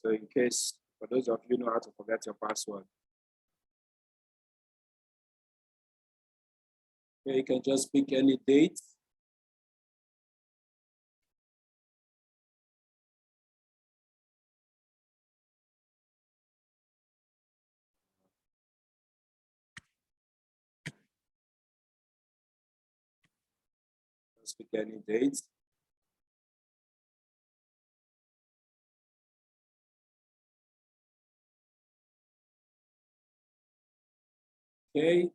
So in case, for those of you who know how to forget your password. Okay, you can just pick any date. Just pick any date. Okay.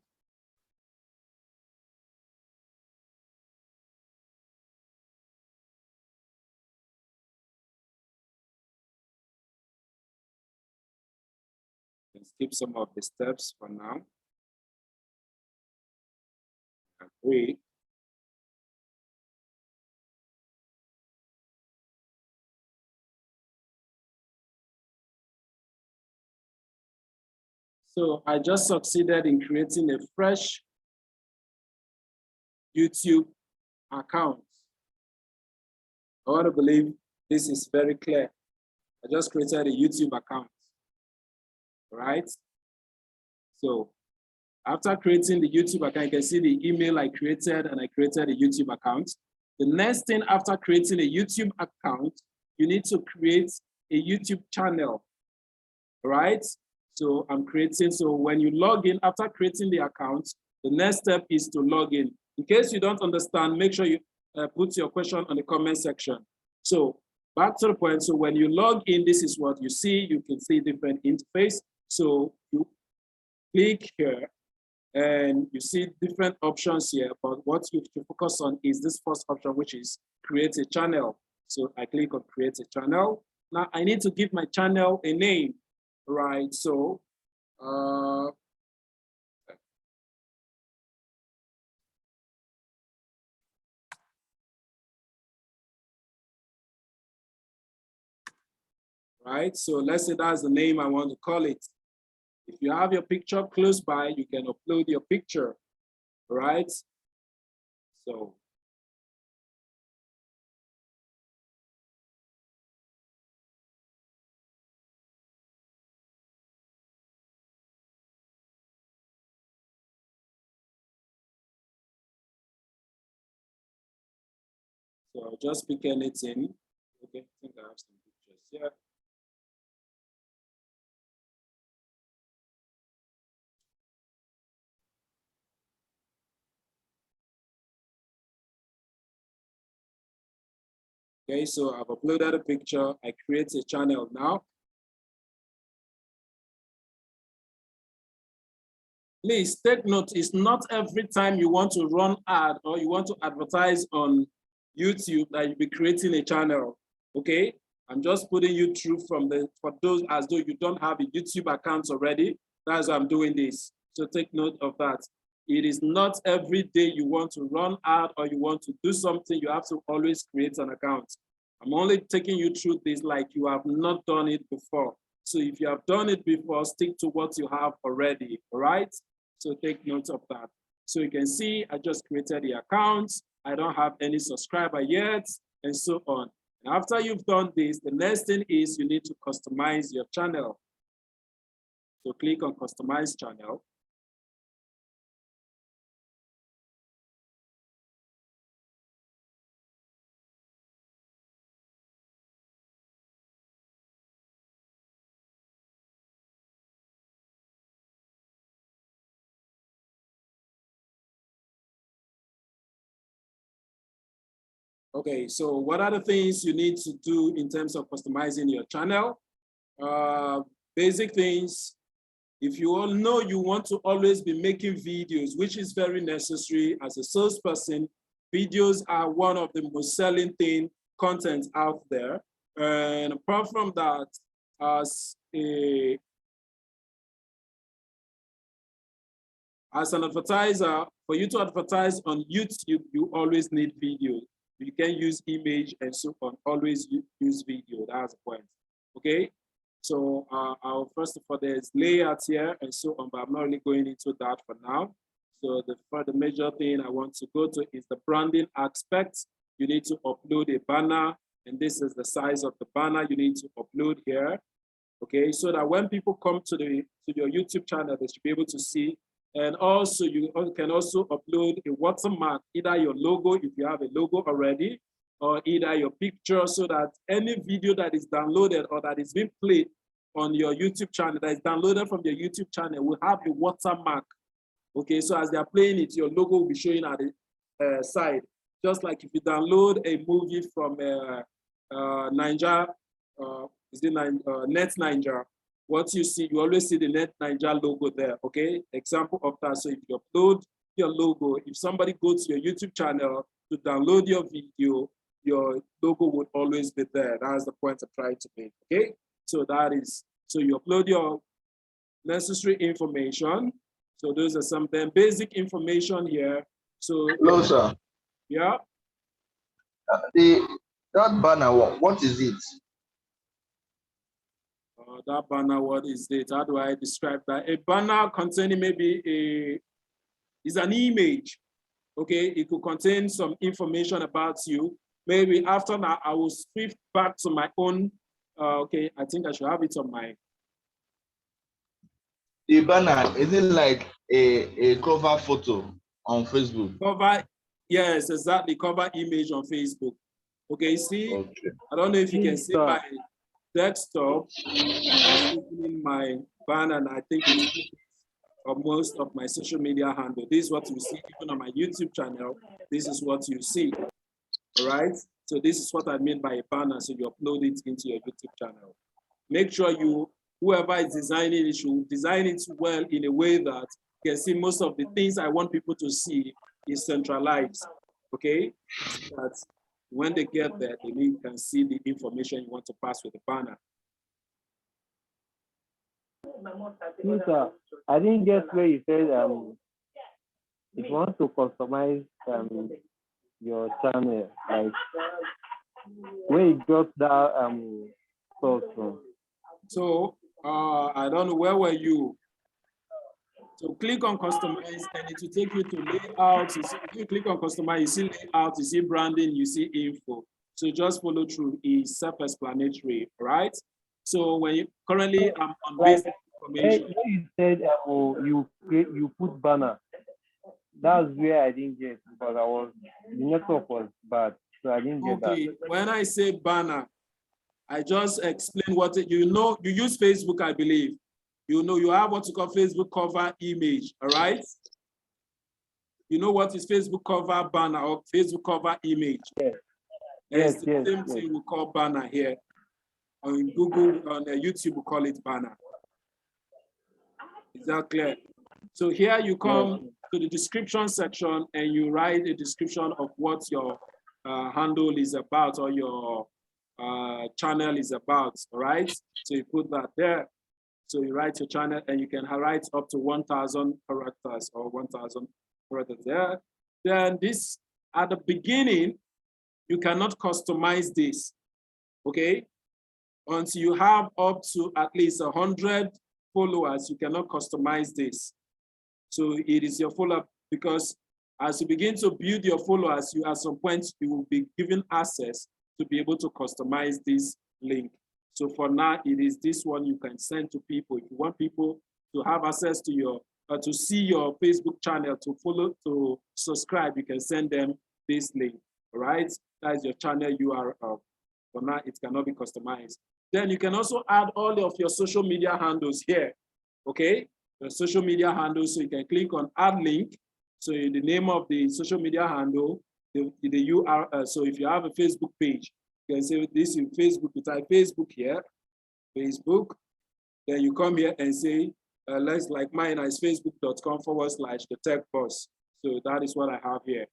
Let's skip some of the steps for now. Agree. So I just succeeded in creating a fresh YouTube account. I want to believe this is very clear. I just created a YouTube account, right? So after creating the YouTube account, you can see the email I created, and I created a YouTube account. The next thing after creating a YouTube account, you need to create a YouTube channel, right? So I'm creating, so when you log in, after creating the account, the next step is to log in. In case you don't understand, make sure you put your question on the comment section. So back to the point, so when you log in, this is what you see. You can see different interface. So you click here and you see different options here, but what you should focus on is this first option, which is create a channel. So I click on create a channel. Now I need to give my channel a name, right? So right, so let's say that's the name I want to call it. If you have your picture close by, you can upload your picture, right? So I'll just pick anything. Okay, I think I have some pictures here. Okay, so I've uploaded a picture. I create a channel now. Please take note, it's not every time you want to run ad or you want to advertise on YouTube that you'll be creating a channel, okay? I'm just putting you through for those as though you don't have a YouTube account already. That's why I'm doing this. So take note of that. It is not every day you want to run ad or you want to do something, you have to always create an account. I'm only taking you through this like you have not done it before. So if you have done it before, stick to what you have already, all right? So take note of that. So you can see I just created the account. I don't have any subscriber yet, and so on. And after you've done this, the next thing is you need to customize your channel. So click on customize channel. Okay, so what are the things you need to do in terms of customizing your channel? Basic things. If you all know you want to always be making videos, which is very necessary as a salesperson, videos are one of the most selling content out there. And apart from that, as an advertiser, for you to advertise on YouTube, you always need video. You can use image and so on, always use video, that's the point, okay? So I'll first of all, there's layouts here and so on, but I'm not really going into that for now. So the major thing I want to go to is the branding aspect. You need to upload a banner, and this is the size of the banner you need to upload here, okay? So that when people come to your YouTube channel, they should be able to see. And also you can also upload a watermark, either your logo, if you have a logo already, or either your picture, so that any video that is downloaded or that is being played on your YouTube channel, that is downloaded from your YouTube channel, will have a watermark. Okay, so as they're playing it, your logo will be showing at the side. Just like if you download a movie from Niger, Net Niger, what you see, you always see the Net Niger logo there, okay? Example of that. So if you upload your logo, if somebody goes to your YouTube channel to download your video, your logo would always be there. That's the point I'm trying to make, okay? So that is, so you upload your necessary information. So those are some then basic information here. So Hello, sir. yeah, That banner, what is it? that banner, what is it? How do I describe that? A banner containing maybe is an image. Okay, it could contain some information about you. Maybe after that, I will shift back to my own. Okay, I think I should have it on my. The banner, is it like a cover photo on Facebook? Cover, yes, exactly, cover image on Facebook. Okay, see, Okay. I don't know if you can see Sir. my desktop. I'm opening my banner, and I think it's of most of my social media handle. This is what you see, even on my YouTube channel. This is what you see. All right. So this is what I mean by a banner. So you upload it into your YouTube channel. Make sure whoever is designing it, should design it well in a way that you can see most of the things I want people to see is centralized. Okay. That when they get there, they can see the information you want to pass with the banner. Yes, sir. I didn't get where you said if you want to customize your channel, like where you got that source from. So I don't know, where were you? So click on customize and it will take you to layout. If you click on customize, you see layout, you see branding, you see info. So just follow through, is self-explanatory, right? So when you currently I'm on basic information. When you said you put banner, that's where I didn't get because the network was bad, so I didn't get Okay, that. when I say banner, I just explain what you use Facebook, I believe. You have what you call Facebook cover image, all right? You know what is Facebook cover banner or Facebook cover image? Yes. It's the Yes, same yes. thing we call banner here. On Google, on YouTube, we call it banner. Is that clear? So here you come to the description section and you write a description of what your handle is about or your channel is about, all right? So you put that there. So you write your channel and you can write up to 1,000 characters or 1,000 characters there. Then this, at the beginning, you cannot customize this, okay? Until you have up to at least 100 followers, you cannot customize this. So it is your follower, because as you begin to build your followers, at some point, you will be given access to be able to customize this link. So for now, it is this one you can send to people. If you want people to have access to your, to see your Facebook channel, to follow, to subscribe, you can send them this link, all right? That is your channel URL. For now, it cannot be customized. Then you can also add all of your social media handles here, okay? The social media handles, so you can click on add link. So the name of the social media handle, the URL. So if you have a Facebook page, you can say this in Facebook, you type Facebook here, Facebook. Then you come here and say, let's like mine is facebook.com/the Techboss. So that is what I have here.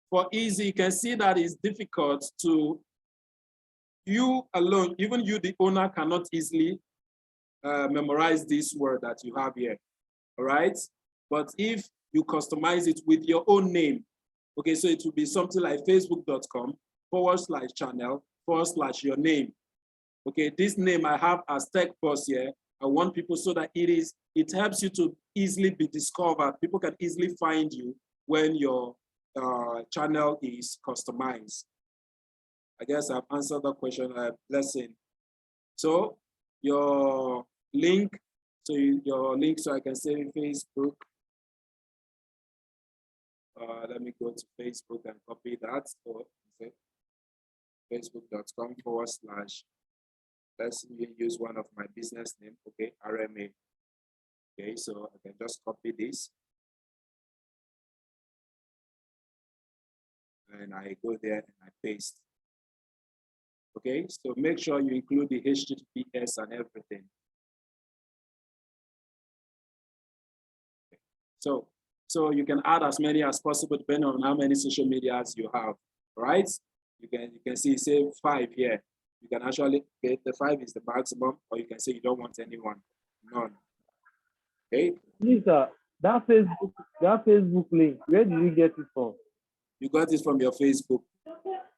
For easy, you can see that it's difficult to, you alone, even you, the owner, cannot easily memorize this word that you have here, all right? But if you customize it with your own name, okay, so it will be something like facebook.com/channel/your name. Okay, this name I have as Techboss here. I want people so that it helps you to easily be discovered. People can easily find you when your channel is customized. I guess I've answered the question. Blessing. So your link, so I can say Facebook. Let me go to Facebook and copy that. So facebook.com/ let's use one of my business name, okay, RMA. Okay, so I can just copy this and I go there and I paste. Okay, so make sure you include the HTTPS and everything. So you can add as many as possible depending on how many social medias you have, right? You can see, say 5 here. You can actually get the 5 is the maximum, or you can say you don't want anyone, none. Okay. Please, sir, that Facebook link, where did you get it from? You got it from your Facebook.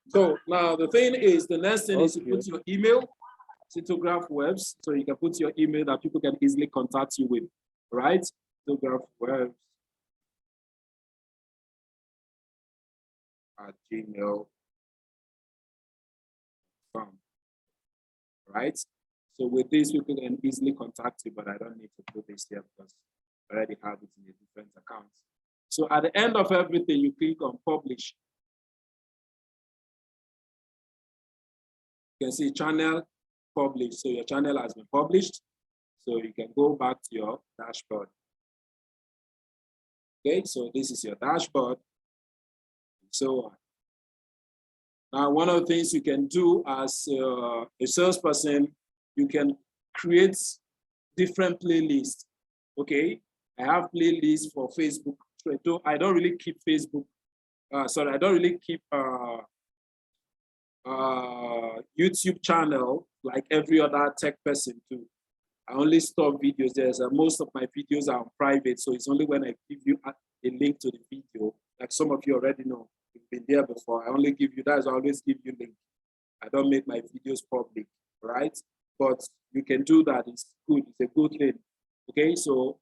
So now the thing is, the next thing is to put your email, Cytograph Webs, so you can put your email that people can easily contact you with, right? Cytograph Webs at gmail.com, right? So with this, people can easily contact you, but I don't need to put this here because I already have it in a different account. So at the end of everything, you click on publish. You can see channel published. So your channel has been published. So you can go back to your dashboard. Okay, so this is your dashboard, and so on. Now, one of the things you can do as a salesperson, you can create different playlists. Okay, I have playlists for Facebook. I don't really keep Facebook. I don't really keep YouTube channel like every other tech person do. I only store videos. Most of my videos are private, so it's only when I give you a link to the video, like some of you already know, you've been there before. I only give you that. I always give you link. I don't make my videos public, right? But you can do that. It's good. It's a good thing. Okay, so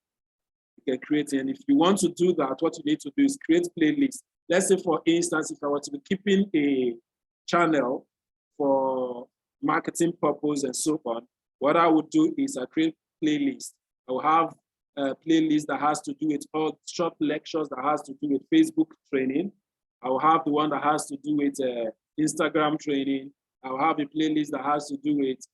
you can create, and if you want to do that, what you need to do is create playlists. Let's say, for instance, if I were to be keeping a channel for marketing purpose and so on, what I would do is I create playlists. I will have a playlist that has to do with all short lectures that has to do with Facebook training. I will have the one that has to do with Instagram training. I will have a playlist that has to do with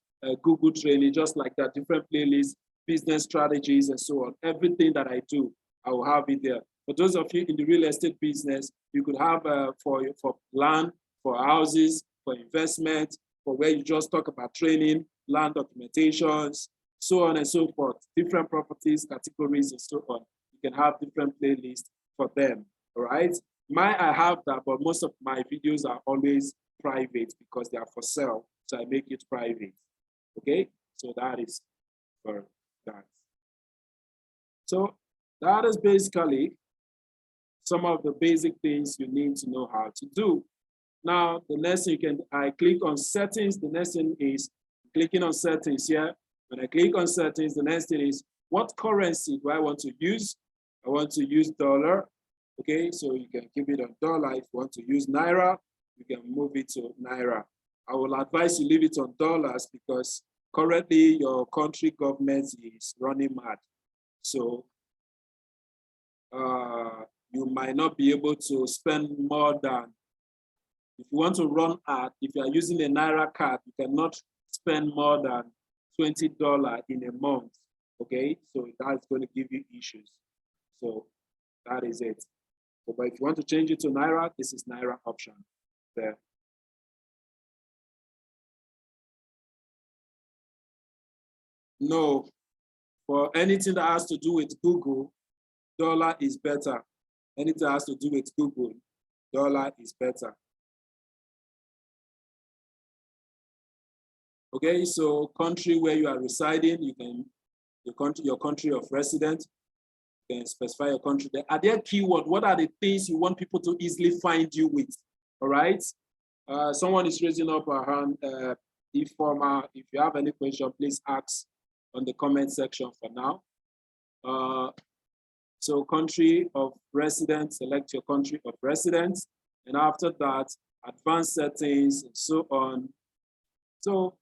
Google training, just like that, different playlists, business strategies, and so on. Everything that I do, I will have it there. For those of you in the real estate business, you could have for land, for houses, for investment, for where you just talk about training, land documentations, so on and so forth, different properties, categories, and so on. You can have different playlists for them, all right? I have that, but most of my videos are always private because they are for sale, so I make it private, okay? So that is for that. So that is basically some of the basic things you need to know how to do. Now, the next thing I click on settings. The next thing is clicking on settings here. When I click on settings, the next thing is what currency do I want to use? I want to use dollar. Okay, so you can keep it on dollar. If you want to use Naira, you can move it to Naira. I will advise you leave it on dollars because currently your country government is running mad. So you might not be able to spend more than, if you want to run ad, if you are using a Naira card, you cannot spend more than $20 in a month, okay? So that's going to give you issues. So that is it. So, but if you want to change it to Naira, this is Naira option there. No, for anything that has to do with Google, dollar is better. Anything that has to do with Google, dollar is better. Okay, so country where you are residing, you can, your country of residence, you can specify your country there. Are there keywords? What are the things you want people to easily find you with? All right. Someone is raising up a hand. If you have any question, please ask on the comment section for now. So country of residence, select your country of residence. And after that, advanced settings and so on. So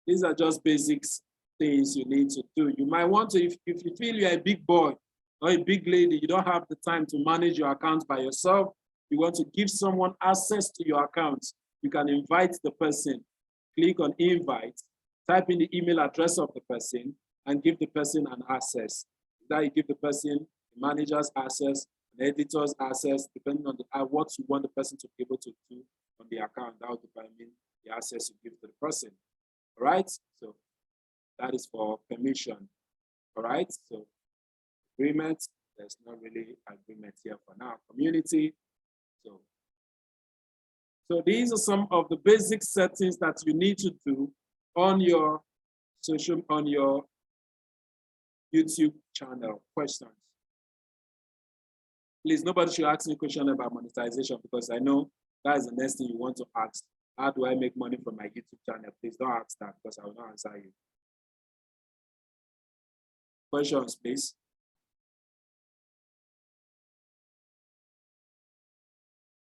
these are just basics things you need to do. You might want to, if you feel you're a big boy or a big lady, you don't have the time to manage your account by yourself, you want to give someone access to your account, you can invite the person, click on invite, type in the email address of the person and give the person an access. That you give the person the manager's access, and editor's access, depending on what you want the person to be able to do on the account. That will determine the access you give to the person. All right, so that is for permission. All right, so agreement, there's not really agreement here for now. Community, so these are some of the basic settings that you need to do on your YouTube channel. Questions? Please, nobody should ask me a question about monetization because I know that is the next thing you want to ask. How do I make money from my YouTube channel? Please don't ask that because I will not answer you. Questions, please.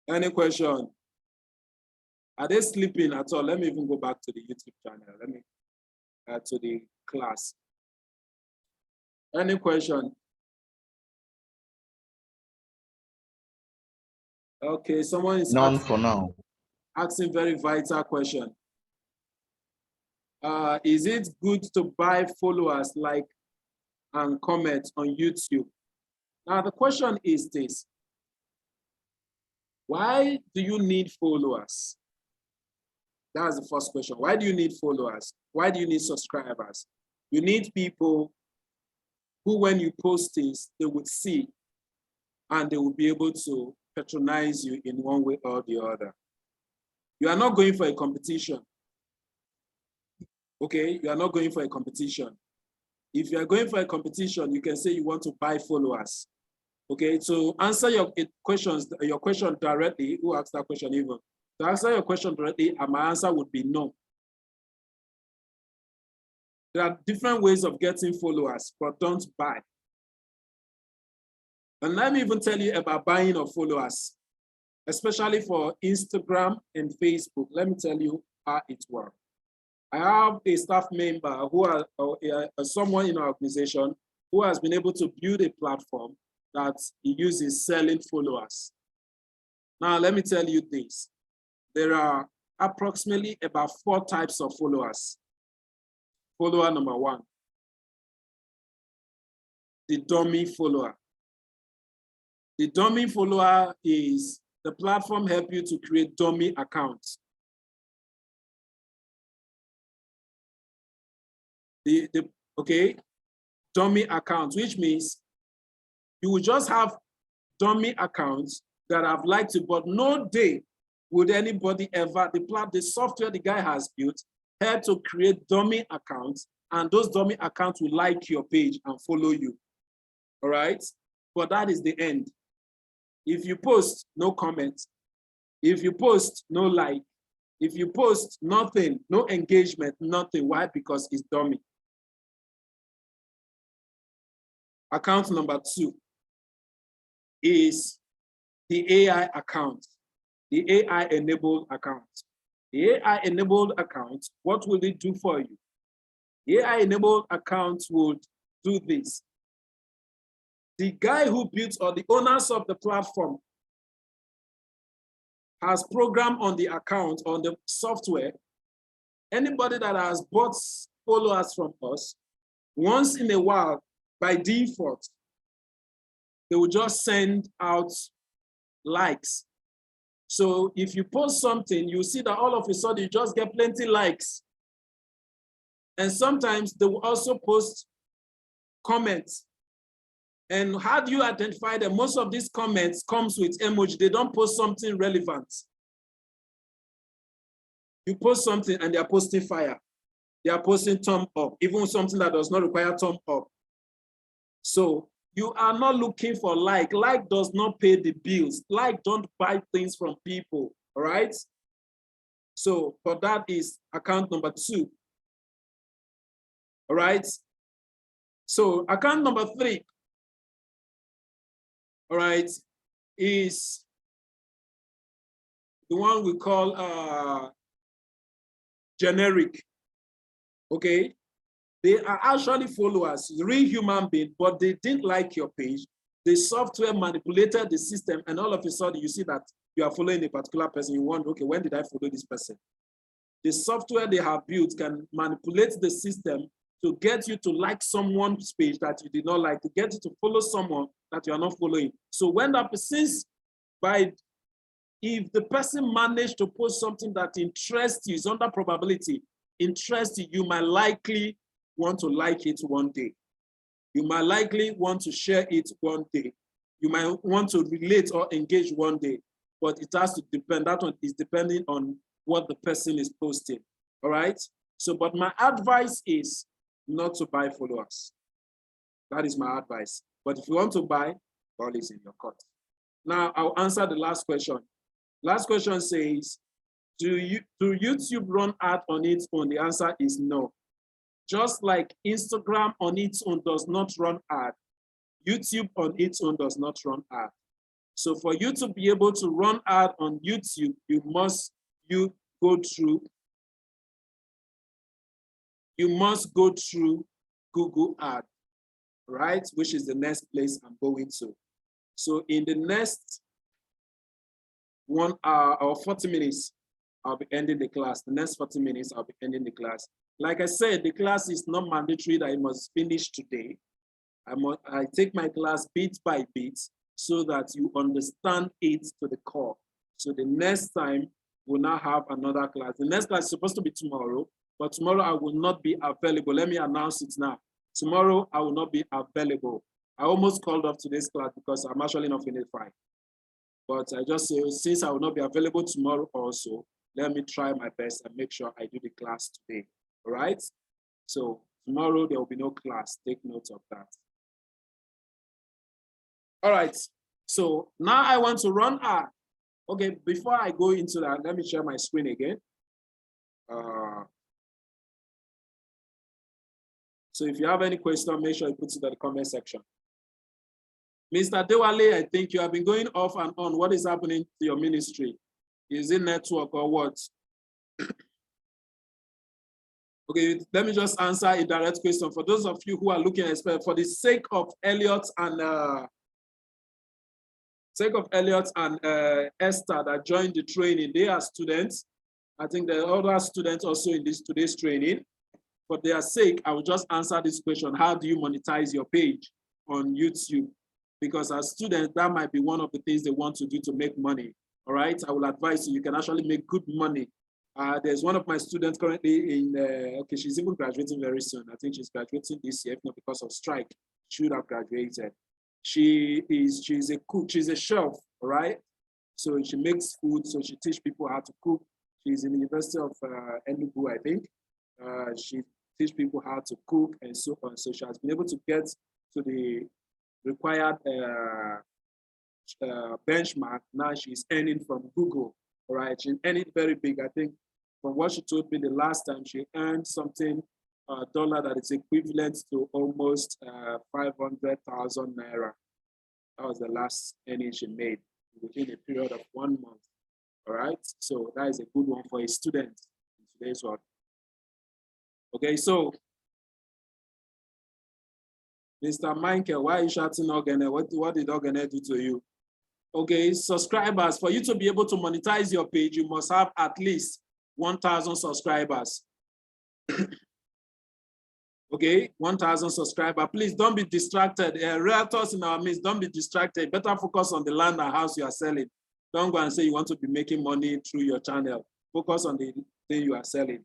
Any question? Are they sleeping at all? Let me even go back to the YouTube channel. Let me to the class. Any question? Okay, someone is None for now. asking very vital question. Is it good to buy followers like and comment on YouTube? Now the question is this: why do you need followers? That's the first question. Why do you need followers? Why do you need subscribers? You need people who, when you post things, they would see and they will be able to patronize you in one way or the other. You are not going for a competition. Okay, you are not going for a competition. If you are going for a competition, you can say you want to buy followers. Okay, to answer your question directly, who asked that question even? To answer your question directly, my answer would be no. There are different ways of getting followers, but don't buy. And let me even tell you about buying of followers, especially for Instagram and Facebook. Let me tell you how it works. I have a staff member who someone in our organization who has been able to build a platform that he uses selling followers. Now, let me tell you this. There are approximately about 4 types of followers. Follower number 1, the dummy follower. The dummy follower is the platform help you to create dummy accounts. Dummy accounts, which means you will just have dummy accounts that have liked it, but no day would anybody ever, the software the guy has built help to create dummy accounts, and those dummy accounts will like your page and follow you. All right? But that is the end. If you post, no comment. If you post, no like. If you post, nothing, no engagement, nothing. Why? Because it's dummy. Account number 2 is the AI account, the AI-enabled account. The AI-enabled account, what will it do for you? The AI-enabled account would do this. The guy who built, or the owners of the platform, has programmed on the account, on the software, anybody that has bought followers from us, once in a while, by default, they will just send out likes. So if you post something, you see that all of a sudden you just get plenty likes. And sometimes they will also post comments. And how do you identify that? Most of these comments comes with emoji. They don't post something relevant. You post something and they are posting fire. They are posting thumb up, even something that does not require thumb up. So you are not looking for like. Like does not pay the bills. Like don't buy things from people, all right? So, but that is account number 2. All right? So account number 3, all right, is the one we call generic, okay? They are actually followers, real human beings, but they didn't like your page. The software manipulated the system, and all of a sudden you see that you are following a particular person. You wonder, okay, when did I follow this person? The software they have built can manipulate the system to get you to like someone's page that you did not like, to get you to follow someone that you are not following. So when that person, if the person managed to post something that interests you, is under probability, interests you, you might likely want to like it one day. You might likely want to share it one day. You might want to relate or engage one day, but it has to depend, that one is depending on what the person is posting, all right? So, but my advice is not to buy followers. That is my advice. But if you want to buy, ball is in your court. Now, I'll answer the last question. Last question says, do YouTube run ad on its own? The answer is no. Just like Instagram on its own does not run ad, YouTube on its own does not run ad. So for you to be able to run ad on YouTube, you must go through Google Ad, right? Which is the next place I'm going to. So in the next 1 hour or 40 minutes, I'll be ending the class. The next 40 minutes, I'll be ending the class. Like I said, the class is not mandatory that I must finish today. I take my class bit by bit so that you understand it to the core. So the next time, we'll now have another class. The next class is supposed to be tomorrow, but tomorrow I will not be available. Let me announce it now. Tomorrow, I will not be available. I almost called off today's class because I'm actually not feeling fine. But I just say, since I will not be available tomorrow also, let me try my best and make sure I do the class today, all right? So tomorrow, there will be no class. Take note of that. All right, so now I want to run ad. Okay, before I go into that, let me share my screen again. So if you have any question, make sure you put it in the comment section. Mr. Dewale, I think you have been going off and on. What is happening to your ministry? Is it network or what? Okay, let me just answer a direct question. For those of you who are looking at, for the sake of Elliot and Esther that joined the training, they are students. I think there are other students also in today's training. For their sake, I will just answer this question. How do you monetize your page on YouTube? Because as students, that might be one of the things they want to do to make money. All right, I will advise you can actually make good money. There's one of my students currently in, okay, she's even graduating very soon. I think she's graduating this year, if not because of strike, she would have graduated. She's a cook, she's a chef, all right? So she makes food, so she teaches people how to cook. She's in the University of Enugu, I think. She teaches people how to cook and so on. So she has been able to get to the required benchmark. Now she's earning from Google, all right? She's earning very big. I think from what she told me the last time, she earned something dollar that is equivalent to almost 500,000 naira. That was the last earning she made within a period of 1 month. All right, so that is a good one for a student in today's world. Okay, so Mr. Michael, why are you shouting Ogene? What did Ogene do to you? Okay, subscribers. For you to be able to monetize your page, you must have at least 1,000 subscribers. Okay, 1,000 subscribers. Please don't be distracted. Realtors in our midst, don't be distracted. Better focus on the land and house you are selling. Don't go and say you want to be making money through your channel. Focus on the thing you are selling.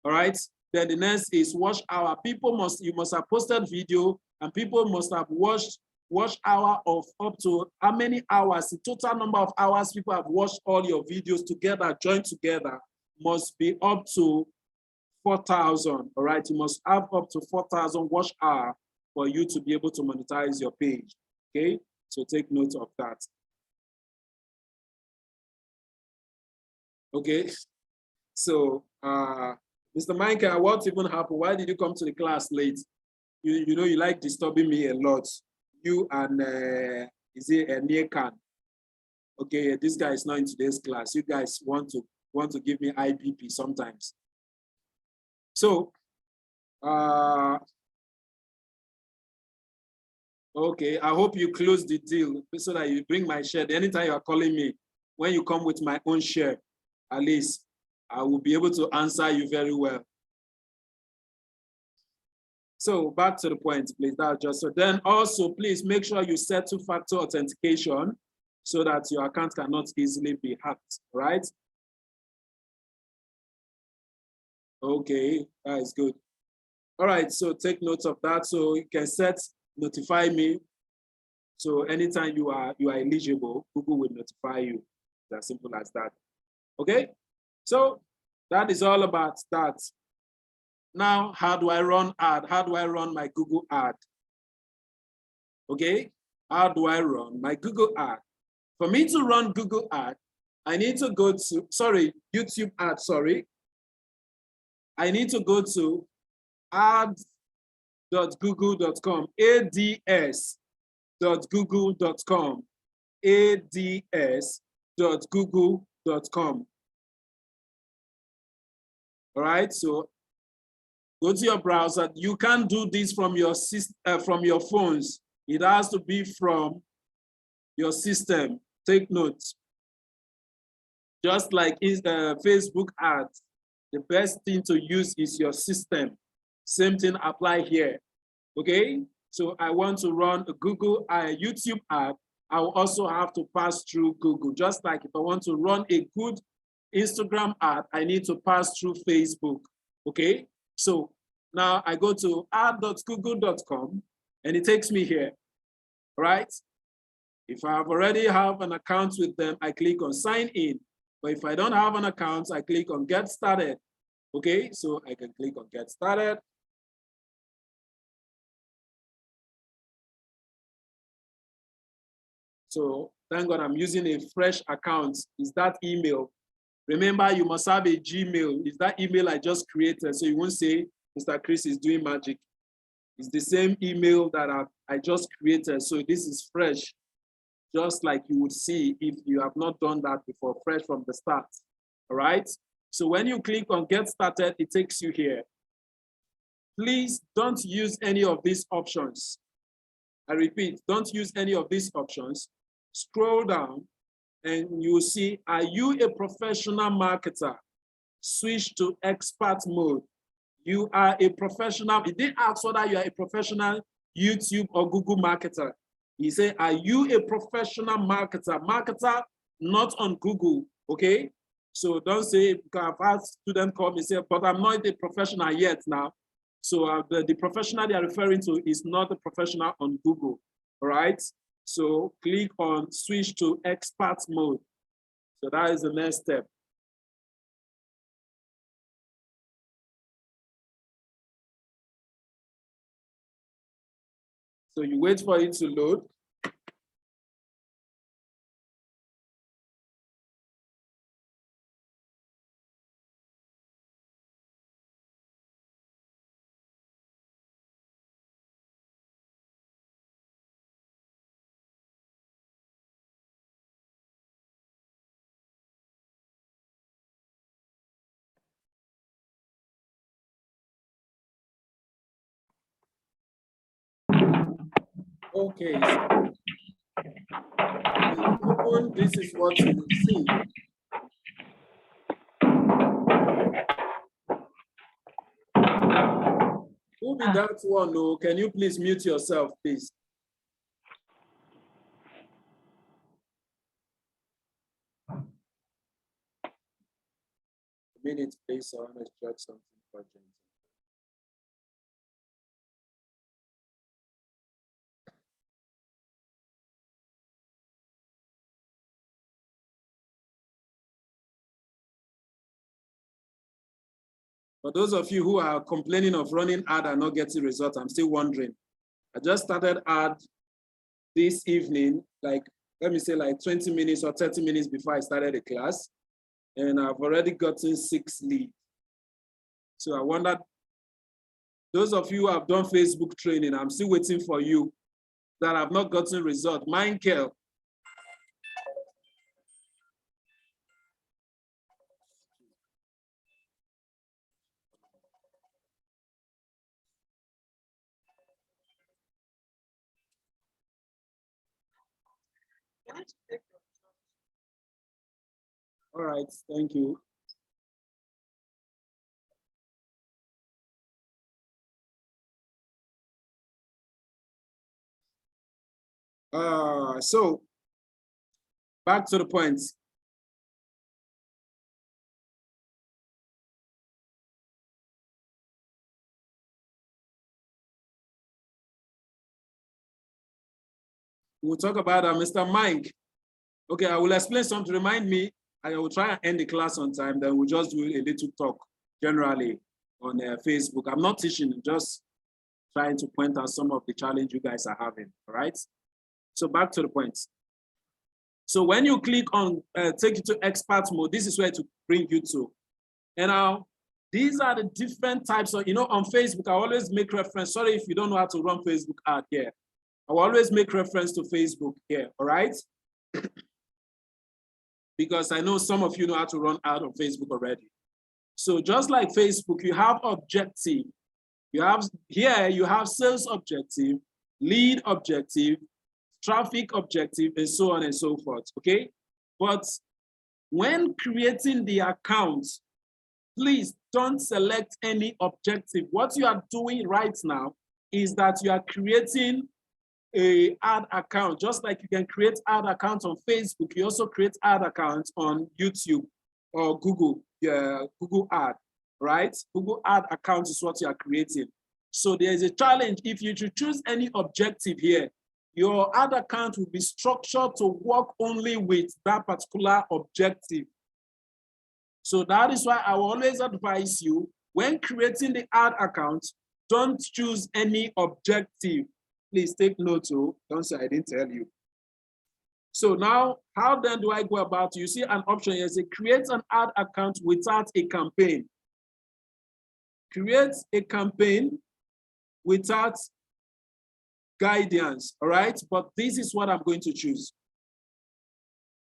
All right. Then the next is watch hour. You must have posted video, and people must have watched watch hour of up to how many hours, the total number of hours people have watched all your videos together, joined together, must be up to 4,000, all right? You must have up to 4,000 watch hour for you to be able to monetize your page, okay? So take note of that. Okay, so Mr. Michael, what even happened? Why did you come to the class late? You know, you like disturbing me a lot. You and, is it Niekan? Okay, this guy is not in today's class. You guys want to give me IBP sometimes. So, okay, I hope you close the deal so that you bring my share. Anytime you are calling me, when you come with my own share, at least I will be able to answer you very well. So back to the point, please. That's just so. Then also, please make sure you set two-factor authentication so that your account cannot easily be hacked, right? Okay, that is good. All right, so take note of that. So you can set notify me. So anytime you are eligible, Google will notify you. It's as simple as that. Okay, so that is all about that. Now, how do I run ad? How do I run my Google ad? Okay, how do I run my Google ad? For me to run Google ad, I need to go to, YouTube ad, I need to go to ads.google.com, ads.google.com, ads.google.com. All right, so go to your browser. You can't do this from your phones. It has to be from your system. Take note. Just like Facebook ads, the best thing to use is your system. Same thing apply here. Okay, so I want to run a YouTube ad. I will also have to pass through Google. Just like if I want to run a good Instagram ad, I need to pass through Facebook. Okay, so now I go to ad.google.com and it takes me here, right? If I have already have an account with them, I click on sign in. But if I don't have an account, I click on get started. Okay, so I can click on get started. So thank God I'm using a fresh account. Is that email? Remember, you must have a Gmail. Is that email I just created? So you won't say Mr. Chris is doing magic. It's the same email that I just created. So this is fresh, just like you would see if you have not done that before, fresh from the start. All right. So when you click on get started, it takes you here. Please don't use any of these options. I repeat, don't use any of these options. Scroll down and you will see, are you a professional marketer? Switch to expert mode. You are a professional. It didn't ask whether you are a professional YouTube or Google marketer. He said, are you a professional marketer? Marketer, not on Google, okay? So don't say, because I've had students call me and say, but I'm not a professional yet now. So the professional they are referring to is not a professional on Google, all right? So click on switch to expert mode. So that is the next step. So you wait for it to load. Okay, so open, this is what you will see. Who be that one? Oh, can you please mute yourself, please? A minute, please. I want to check something urgent. For those of you who are complaining of running ad and not getting results, I'm still wondering. I just started ad this evening, like, let me say like 20 minutes or 30 minutes before I started the class, and I've already gotten 6 leads. So I wondered, those of you who have done Facebook training, I'm still waiting for you that have not gotten result. Michael. All right, thank you. So back to the point. We'll talk about Mr. Mike. Okay, I will explain something. Remind me, I will try and end the class on time. Then we'll just do a little talk generally on Facebook. I'm not teaching, just trying to point out some of the challenge you guys are having, all right? So back to the point. So when you click on take you to expert mode, this is where to bring you to. And now, these are the different types of, on Facebook, I always make reference. Sorry if you don't know how to run Facebook ad here. I will always make reference to Facebook here, all right? Because I know some of you know how to run ad on Facebook already. So just like Facebook, you have objective. You have here, you have sales objective, lead objective, traffic objective, and so on and so forth, okay? But when creating the account, please don't select any objective. What you are doing right now is that you are creating a ad account, just like you can create ad accounts on Facebook, you also create ad accounts on YouTube or Google, Google ad, right? Google ad account is what you are creating. So there is a challenge. If you choose any objective here, your ad account will be structured to work only with that particular objective. So that is why I will always advise you, when creating the ad account, don't choose any objective. Please take note, don't say I didn't tell you. So now, how then do I go about it? You see an option here, say create an ad account without a campaign. Create a campaign without guidance, all right? But this is what I'm going to choose.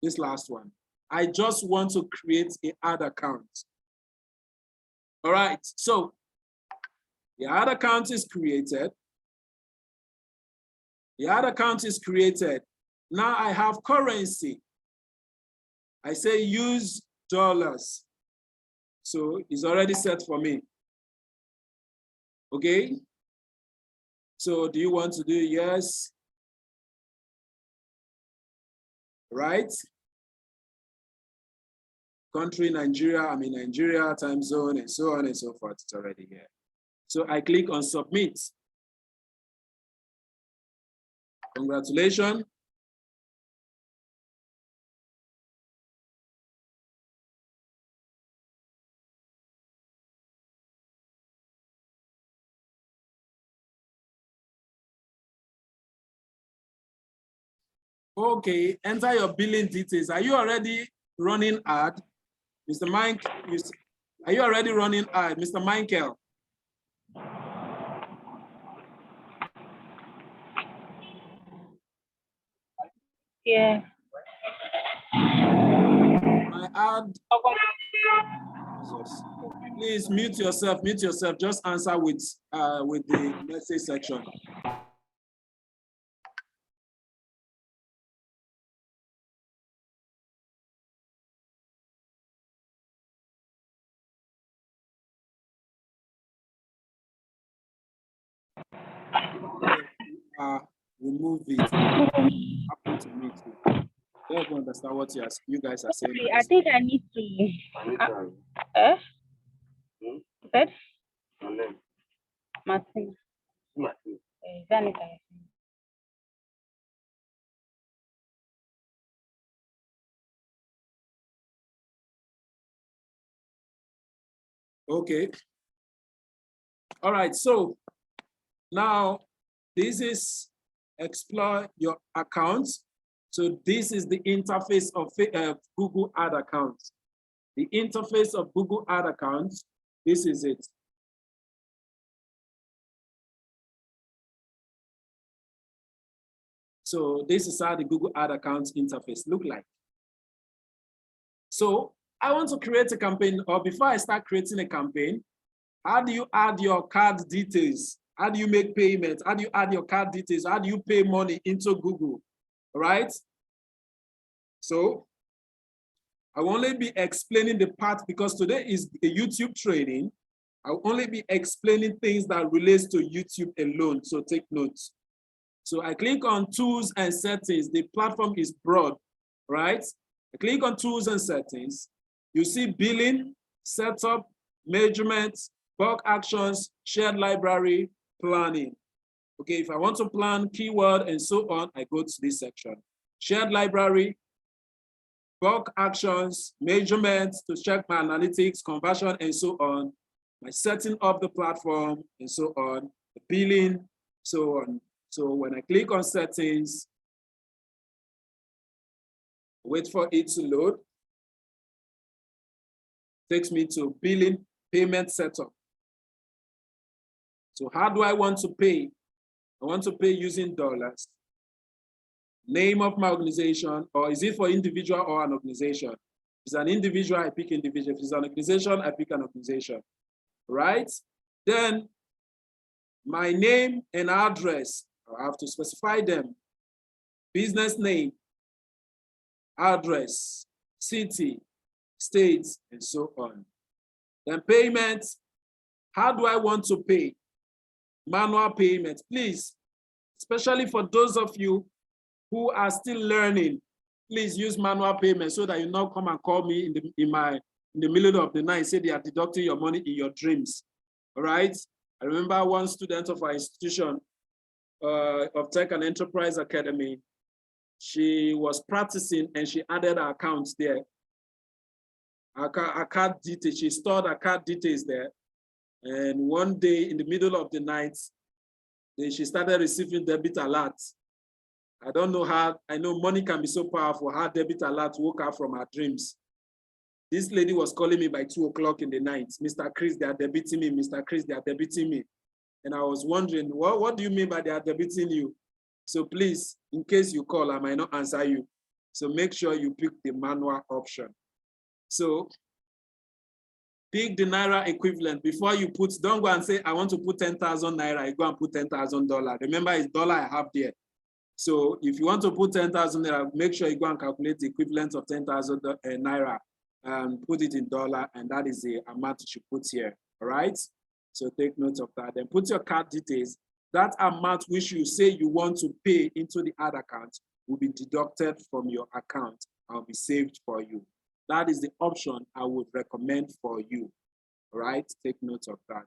This last one. I just want to create an ad account. All right, so the ad account is created. The ad account is created. Now I have currency. I say use dollars. So it's already set for me. Okay. So do you want to do yes? Right? Country, Nigeria, I'm in Nigeria, time zone, and so on and so forth. It's already here. So I click on submit. Congratulations. Okay, enter your billing details. Are you already running ad? Mr. Mike, are you already running ad? Mr. Michael? Yeah. My ad. Please mute yourself, just answer with the message section. Remove it. Happen to me too. I don't understand what you guys are saying. I think I need to. Said? Martin. Okay. All right. So now this is explore your accounts. So this is the interface of Google Ad accounts. The interface of Google Ad accounts. This is it. So this is how the Google Ad account interface look like. So I want to create a campaign, or before I start creating a campaign, how do you add your card details? How do you make payments? How do you add your card details? How do you pay money into Google? All right. So I will only be explaining the part, because today is a YouTube training. I will only be explaining things that relates to YouTube alone. So take notes. So I click on tools and settings. The platform is broad, right? I click on tools and settings. You see billing, setup, measurements, bulk actions, shared library, planning. Okay, if I want to plan keyword and so on, I go to this section. Shared library, bulk actions, measurements to check my analytics, conversion, and so on. My setting up the platform and so on, the billing, so on. So when I click on settings, wait for it to load, takes me to billing, payment setup. So how do I want to pay? I want to pay using dollars. Name of my organization, or is it for individual or an organization? If it's an individual, I pick individual. If it's an organization, I pick an organization, right? Then my name and address, I have to specify them. Business name, address, city, state, and so on. Then payment, how do I want to pay? Manual payment, please, especially for those of you who are still learning, please use manual payment so that you not come and call me in the middle of the night, say they are deducting your money in your dreams, all right? I remember one student of our institution of Tech and Enterprise Academy, she was practicing and she added her accounts there. Her card details, she stored her card details there. And one day in the middle of the night, she started receiving debit alerts. I don't know how, I know money can be so powerful, how debit alerts woke her from her dreams. This lady was calling me by 2 o'clock in the night. Mr. Chris, they are debiting me. Mr. Chris, they are debiting me. And I was wondering, what do you mean by they are debiting you? So please, in case you call, I might not answer you. So make sure you pick the manual option. So pick the Naira equivalent before you put, don't go and say, I want to put 10,000 Naira, you go and put $10,000. Remember, it's dollar I have there. So if you want to put 10,000 Naira, make sure you go and calculate the equivalent of 10,000 Naira and put it in dollar, and that is the amount you should put here, all right? So take note of that. Then put your card details. That amount which you say you want to pay into the ad account will be deducted from your account and will be saved for you. That is the option I would recommend for you, all right? Take note of that.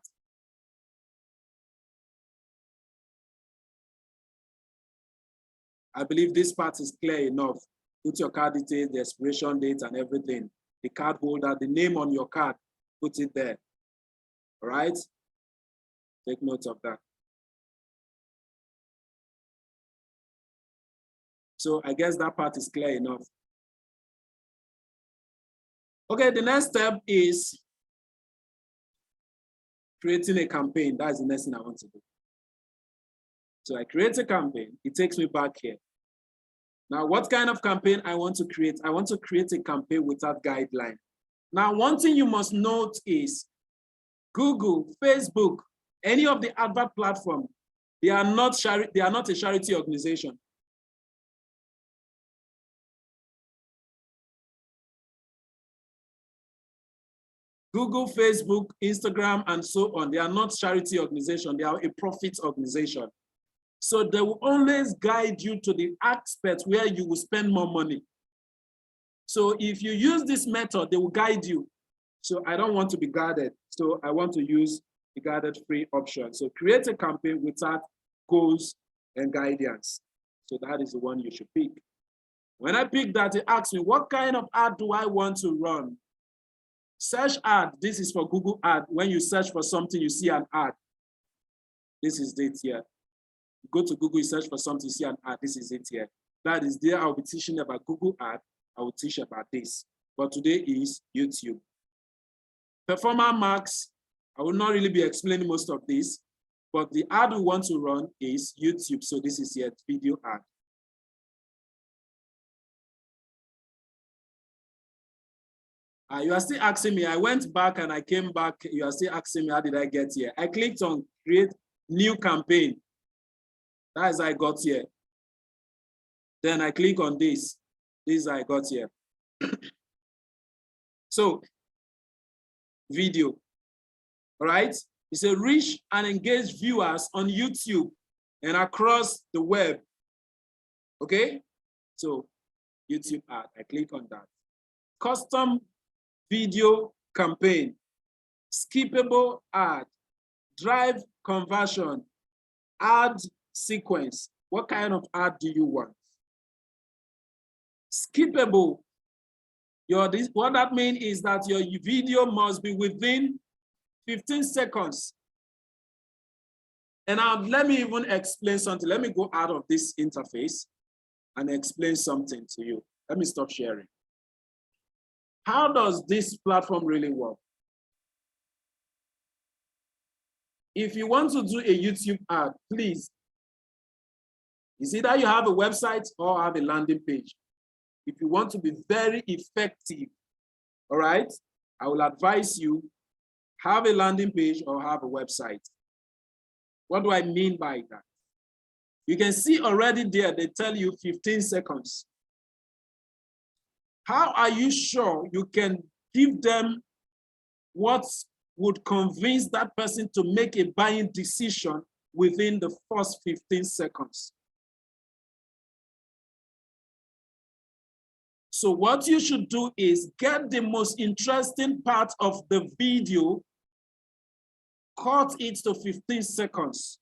I believe this part is clear enough. Put your card details, the expiration date and everything. The card holder, the name on your card, put it there, all right? Take note of that. So I guess that part is clear enough. Okay, the next step is creating a campaign. That's the next thing I want to do. So I create a campaign. It takes me back here. Now, what kind of campaign I want to create? I want to create a campaign without guideline. Now, one thing you must note is Google, Facebook, any of the advert platform, they are not a charity organization. Google, Facebook, Instagram, and so on, they are not charity organization, they are a profit organization. So they will always guide you to the aspect where you will spend more money. So if you use this method, they will guide you. So I don't want to be guided. So I want to use the guided free option. So create a campaign without goals and guidance. So that is the one you should pick. When I pick that, it asks me, what kind of ad do I want to run? Search ad, this is for Google ad. When you search for something, you see an ad. This is it here. You go to Google, you search for something, you see an ad, this is it here. That is there, I'll be teaching about Google ad, I will teach about this. But today is YouTube. Performer max, I will not really be explaining most of this, but the ad we want to run is YouTube. So this is here, video ad. You are still asking me, I went back and I came back, you are still asking me, how did I get here? I clicked on create new campaign. That is how I got here. Then I click on this. This is how I got here. So, video, all right? It's a reach and engage viewers on YouTube. and across the web. Okay, so YouTube ad, I click on that. Custom video campaign, skippable ad, drive conversion, ad sequence. What kind of ad do you want? Skippable. What that means is that your video must be within 15 seconds. And now let me even explain something. Let me go out of this interface and explain something to you. Let me stop sharing. How does this platform really work? If you want to do a YouTube ad, please, it's either you have a website or have a landing page. If you want to be very effective, all right, I will advise you have a landing page or have a website. What do I mean by that? You can see already there, they tell you 15 seconds. How are you sure you can give them what would convince that person to make a buying decision within the first 15 seconds? So what you should do is get the most interesting part of the video, cut it to 15 seconds.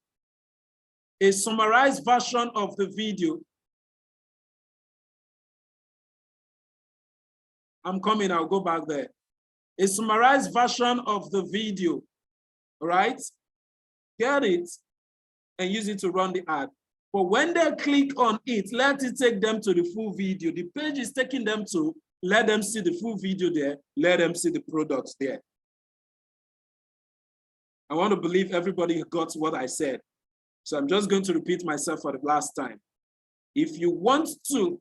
A summarized version of the video. I'm coming, I'll go back there. A summarized version of the video, all right? Get it and use it to run the ad. But when they click on it, let it take them to the full video. The page is taking them to, let them see the full video there, let them see the products there. I want to believe everybody got what I said. So I'm just going to repeat myself for the last time. If you want to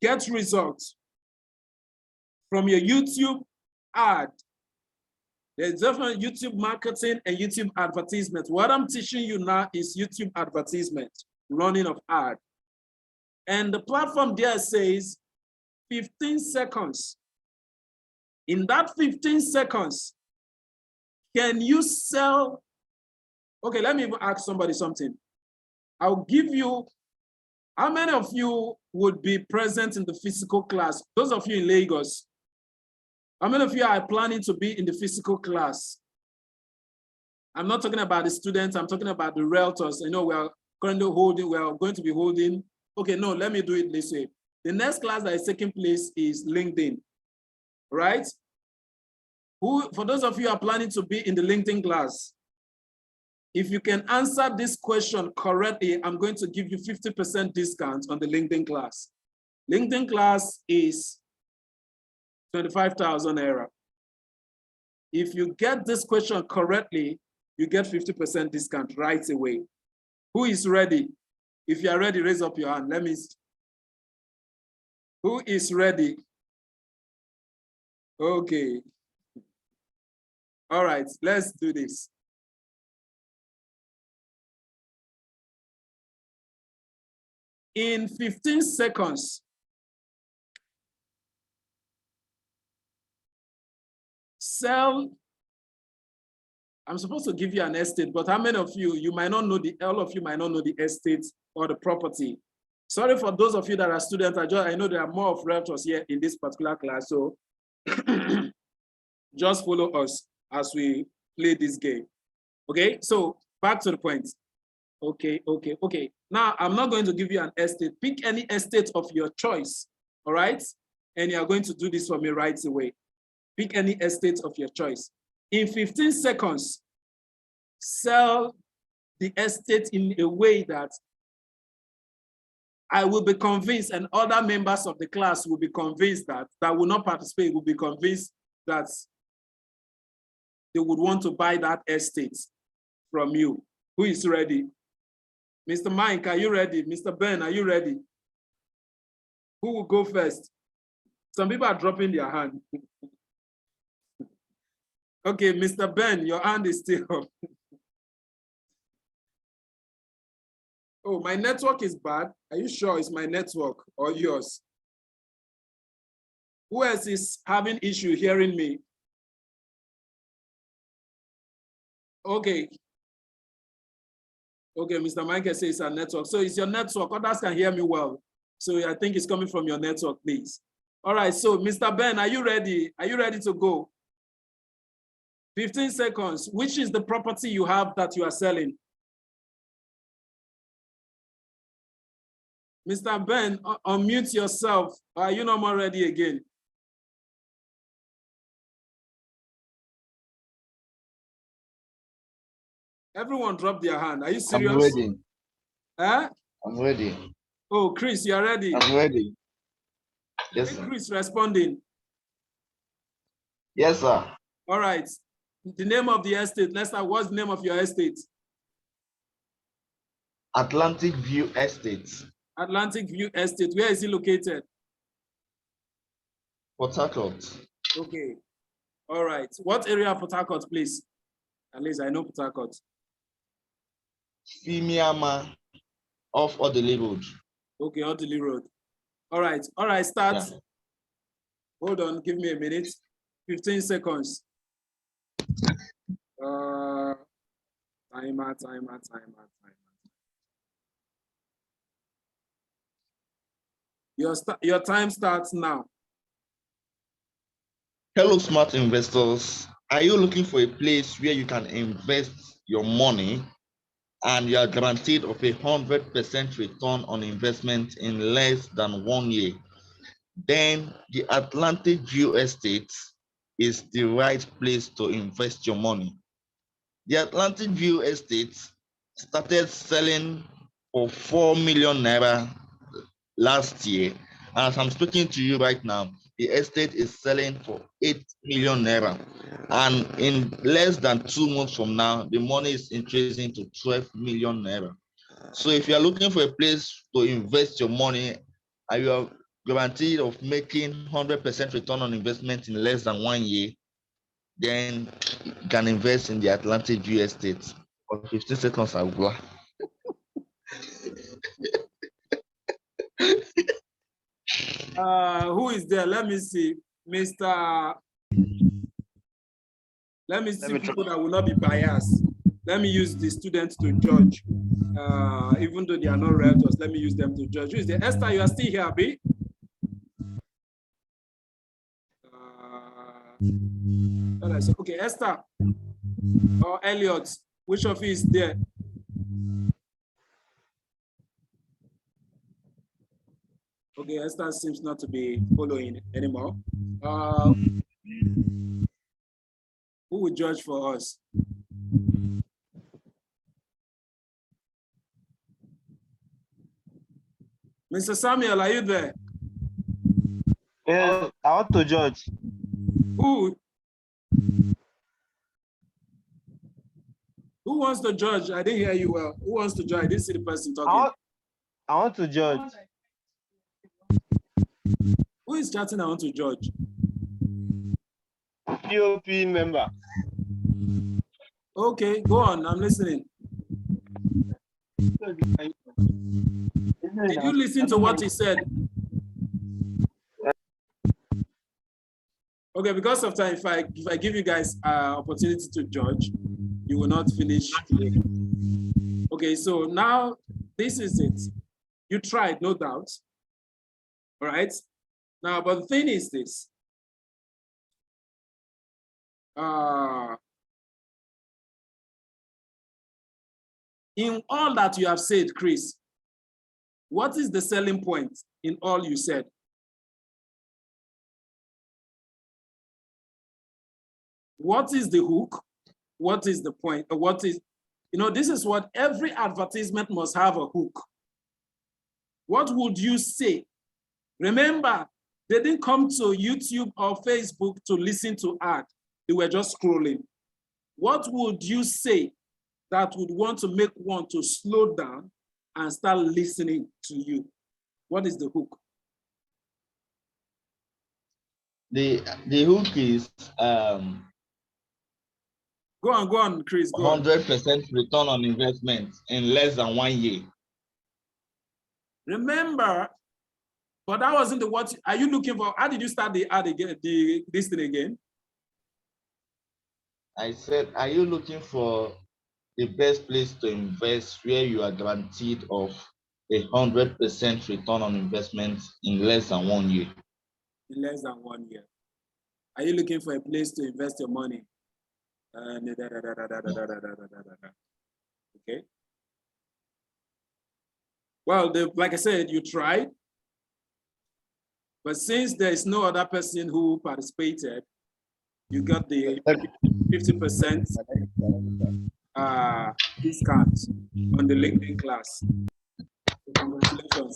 get results from your YouTube ad, there's definitely YouTube marketing and YouTube advertisement. What I'm teaching you now is YouTube advertisement, running of ad. And the platform there says 15 seconds. In that 15 seconds, can you sell? Okay, let me even ask somebody something. I'll give you, how many of you would be present in the physical class? Those of you in Lagos, how many of you are planning to be in the physical class? I'm not talking about the students, I'm talking about the realtors. I know we are currently holding, we are going to be holding. Okay, no, let me do it this way. The next class that is taking place is LinkedIn, right? For those of you who are planning to be in the LinkedIn class, if you can answer this question correctly, I'm going to give you 50% discount on the LinkedIn class. LinkedIn class is 25,000 naira. If you get this question correctly, you get 50% discount right away. Who is ready? If you are ready, raise up your hand. Let me see. Who is ready? Okay. All right, let's do this. In 15 seconds, sell. I'm supposed to give you an estate, but how many of you might not know all of you might not know the estate or the property. Sorry for those of you that are students. I know there are more of realtors here in this particular class, so just follow us as we play this game. Okay, so back to the point. Okay. Now, I'm not going to give you an estate. Pick any estate of your choice, all right? And you're going to do this for me right away. Pick any estate of your choice. In 15 seconds, sell the estate in a way that I will be convinced, and other members of the class will be convinced that will not participate, will be convinced that they would want to buy that estate from you. Who is ready? Mr. Mike, are you ready? Mr. Ben, are you ready? Who will go first? Some people are dropping their hand. Okay, Mr. Ben, your hand is still up. Oh, my network is bad. Are you sure it's my network or yours? Who else is having issue hearing me? Okay. Okay, Mr. Michael says it's a network. So it's your network. Others can hear me well. So I think it's coming from your network, please. All right, so Mr. Ben, are you ready? Are you ready to go? 15 seconds. Which is the property you have that you are selling? Mr. Ben, unmute yourself. Are you not more ready again? Everyone drop their hand. Are you serious? I'm ready. Huh? I'm ready. Oh, Chris, you are ready? I'm ready. Yes, Hey, sir. Chris responding. Yes, sir. All right. The name of the estate. Lester, what's the name of your estate? Atlantic View Estates, Atlantic View Estate. Where is it located? Port Harcourt. Okay. All right. What area of Port Harcourt, please? At least I know Port Harcourt. Fimiama off Odele Road. Okay, Odili Road. All right. All right, start. Yeah. Hold on, give me a minute. 15 seconds. Timer. Your time starts now. Hello, smart investors. Are you looking for a place where you can invest your money and you are guaranteed of 100% return on investment in less than 1 year? Then the Atlantic View Estate is the right place to invest your money. The Atlantic View Estate started selling for 4 million naira last year. As I'm speaking to you right now, the estate is selling for 8 million naira. And in less than 2 months from now, the money is increasing to 12 million naira. So if you're looking for a place to invest your money and you are guaranteed of making 100% return on investment in less than 1 year, then you can invest in the Atlantic View Estate. For 15 seconds, I will. Who is there? Let me see. Mr. Let me see people that will not be biased. Let me use the students to judge. Even though they are not realtors, let me use them to judge. Who is there? Esther, you are still here, B? Okay, Esther or Elliot, which of you is there? Okay, Esther seems not to be following anymore. Who will judge for us? Mr. Samuel, are you there? Yes, I want to judge. Who wants to judge? I didn't hear you well. Who wants to judge? I didn't see the person talking. I want to judge. Who is chatting? I want to judge. POP member. Okay, go on. I'm listening. Did you listen to what he said? Okay, because of time, if I give you guys opportunity to judge, you will not finish. Okay, so now this is it. You tried, no doubt. All right. Now, but the thing is this. In all that you have said, Chris, what is the selling point in all you said? What is the hook? What is the point? What is, this is what every advertisement must have, a hook. What would you say? Remember, they didn't come to YouTube or Facebook to listen to ad. They were just scrolling. What would you say that would want to make one to slow down and start listening to you? What is the hook? The hook is Go on, Chris. Go 100% return on investment in less than 1 year. Remember, but that wasn't the what. Are you looking for? How did you start the ad again? This thing again? I said, are you looking for the best place to invest where you are guaranteed of 100% return on investment in less than 1 year? In less than 1 year. Are you looking for a place to invest your money? Okay. Well, like I said, you tried. But since there is no other person who participated, you got the 50% discount on the LinkedIn class. So congratulations.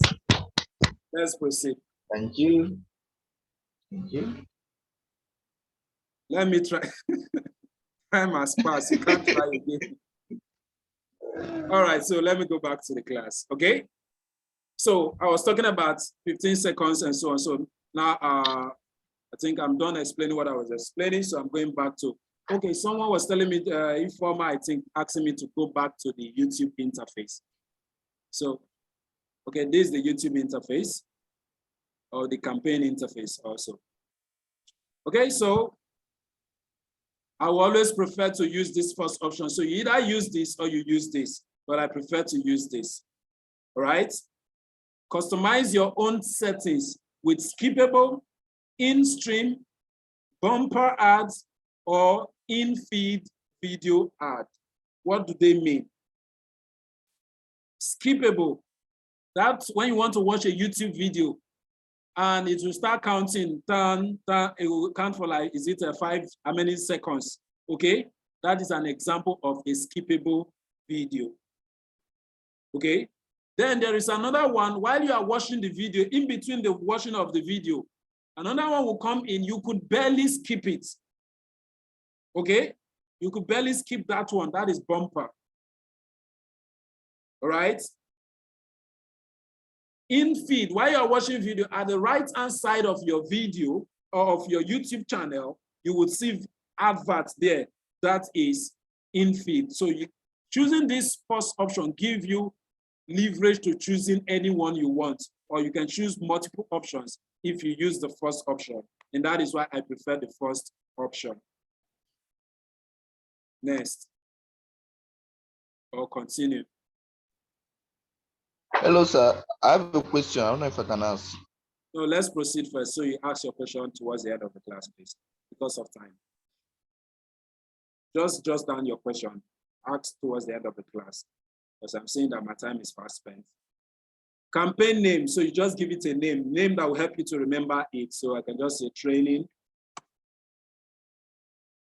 Let's proceed. Thank you. Thank you. Let me try. Time has passed. You can't try again. All right, so let me go back to the class, okay? So I was talking about 15 seconds and so on. So now I think I'm done explaining what I was explaining. So I'm going back to, okay, someone was telling me, informer, I think, asking me to go back to the YouTube interface. So, okay, this is the YouTube interface or the campaign interface also. Okay, so I will always prefer to use this first option. So you either use this or you use this, but I prefer to use this, all right? Customize your own settings with skippable, in-stream, bumper ads, or in-feed video ad. What do they mean? Skippable, that's when you want to watch a YouTube video and it will start counting, it will count for like, is it a 5, how many seconds? Okay, that is an example of a skippable video. Okay, then there is another one, while you are watching the video, in between the watching of the video, another one will come in, you could barely skip it. Okay, you could barely skip that one, that is bumper. All right. In feed, while you are watching video, at the right-hand side of your video or of your YouTube channel, you would see adverts there. That is in feed. So choosing this first option gives you leverage to choosing any one you want, or you can choose multiple options if you use the first option. And that is why I prefer the first option. Next. Or continue. Hello, sir. I have a question. I don't know if I can ask. No, let's proceed first. So you ask your question towards the end of the class, please, because of time. Just down your question. Ask towards the end of the class, because I'm saying that my time is fast spent. Campaign name. So you just give it a name that will help you to remember it. So I can just say training.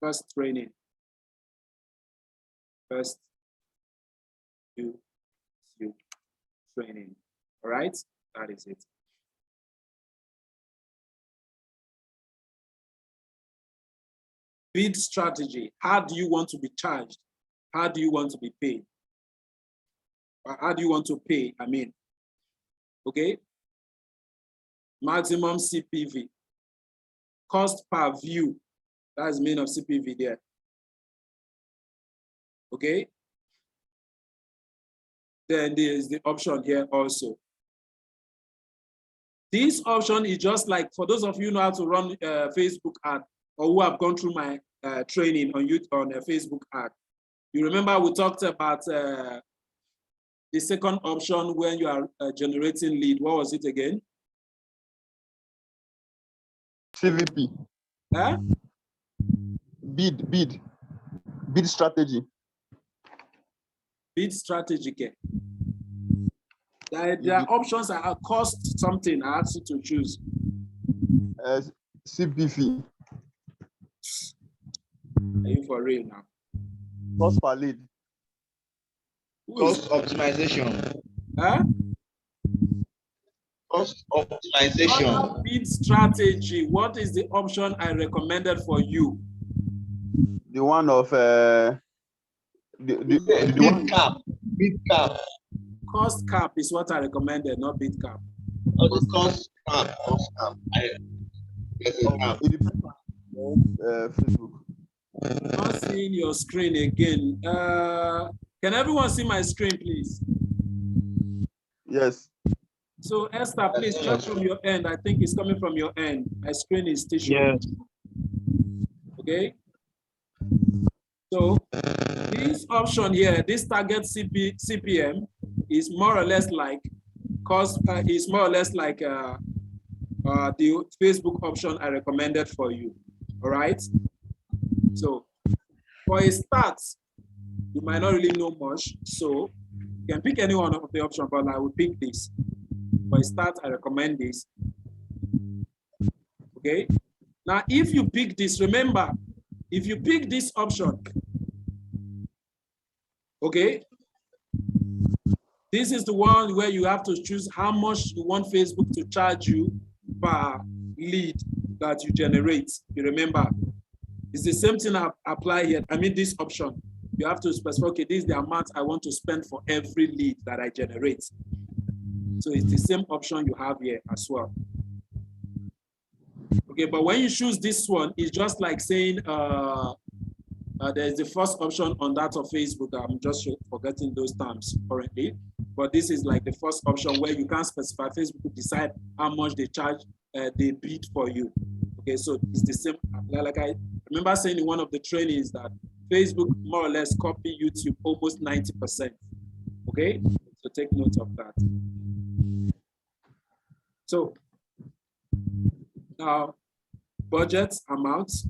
First training. First you training. All right, that is it. Bid strategy. How do you want to be charged? How do you want to be paid? Or how do you want to pay? I mean, okay. Maximum CPV. Cost per view. That's mean of CPV there. Okay. Then there is the option here also. This option is just like, for those of you who know how to run Facebook ad, or who have gone through my training on a Facebook ad. You remember we talked about the second option when you are generating lead. What was it again? CVP. Huh? Bid strategy. Bid strategy. Okay. There are options that are cost something. I asked you to choose. CPV. Are you for real now? Cost per lead. Cost optimization. Huh? Cost optimization. Bid strategy. What is the option I recommended for you? The one of the bid cap. Bid cap. Cost cap is what I recommended, not bid cap. Oh, the cost cap. Cost cap. It depends on Facebook. Not seeing your screen again. Can everyone see my screen, please? Yes. So Esther, please check from your end. I think it's coming from your end. My screen is still showing. Yes. Okay. So This option here, this target CPM is more or less like is more or less like the Facebook option I recommended for you. All right. So for a start, you might not really know much. So you can pick any one of the options, but I will pick this. For a start, I recommend this. Okay. Now, if you pick this, remember, if you pick this option, okay, this is the one where you have to choose how much you want Facebook to charge you per lead that you generate. You remember, it's the same thing I apply here. I mean, this option, you have to specify, okay, this is the amount I want to spend for every lead that I generate. So it's the same option you have here as well. Okay, but when you choose this one, it's just like saying, there's the first option on that of Facebook. I'm just forgetting those terms currently, but this is like the first option where you can specify. Facebook will decide how much they charge, they bid for you. Okay, so it's the same. Like I remember saying in one of the trainings that Facebook more or less copy YouTube almost 90%. Okay, so take note of that. So now, budget amounts.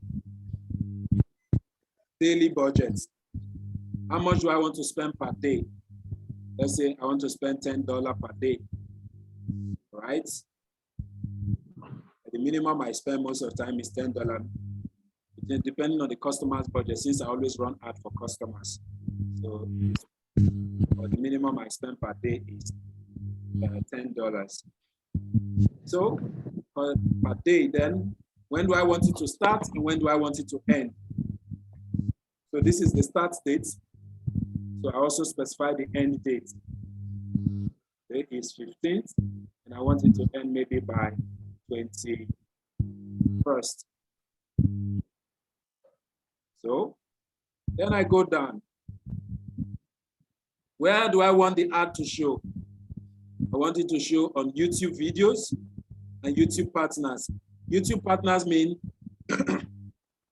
Daily budget. How much do I want to spend per day? Let's say I want to spend $10 per day. All right. The minimum I spend most of the time is $10. Depending on the customer's budget, since I always run ad for customers. So the minimum I spend per day is $10. So per day, then when do I want it to start and when do I want it to end? So this is the start date. So I also specify the end date. Today is 15th, and I want it to end maybe by 21st. So then I go down. Where do I want the ad to show? I want it to show on YouTube videos and YouTube partners. YouTube partners mean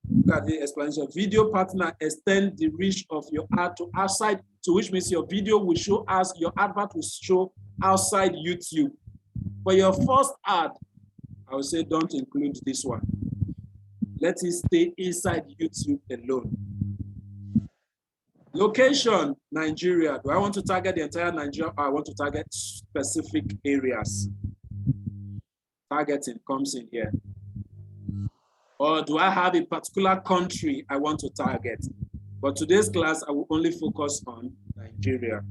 look at the explanation. Video partner extend the reach of your ad to outside, so which means your video will show as your advert will show outside YouTube. For your first ad, I would say don't include this one. Let it stay inside YouTube alone. Location, Nigeria. Do I want to target the entire Nigeria or I want to target specific areas? Targeting comes in here. Or do I have a particular country I want to target? For today's class, I will only focus on Nigeria.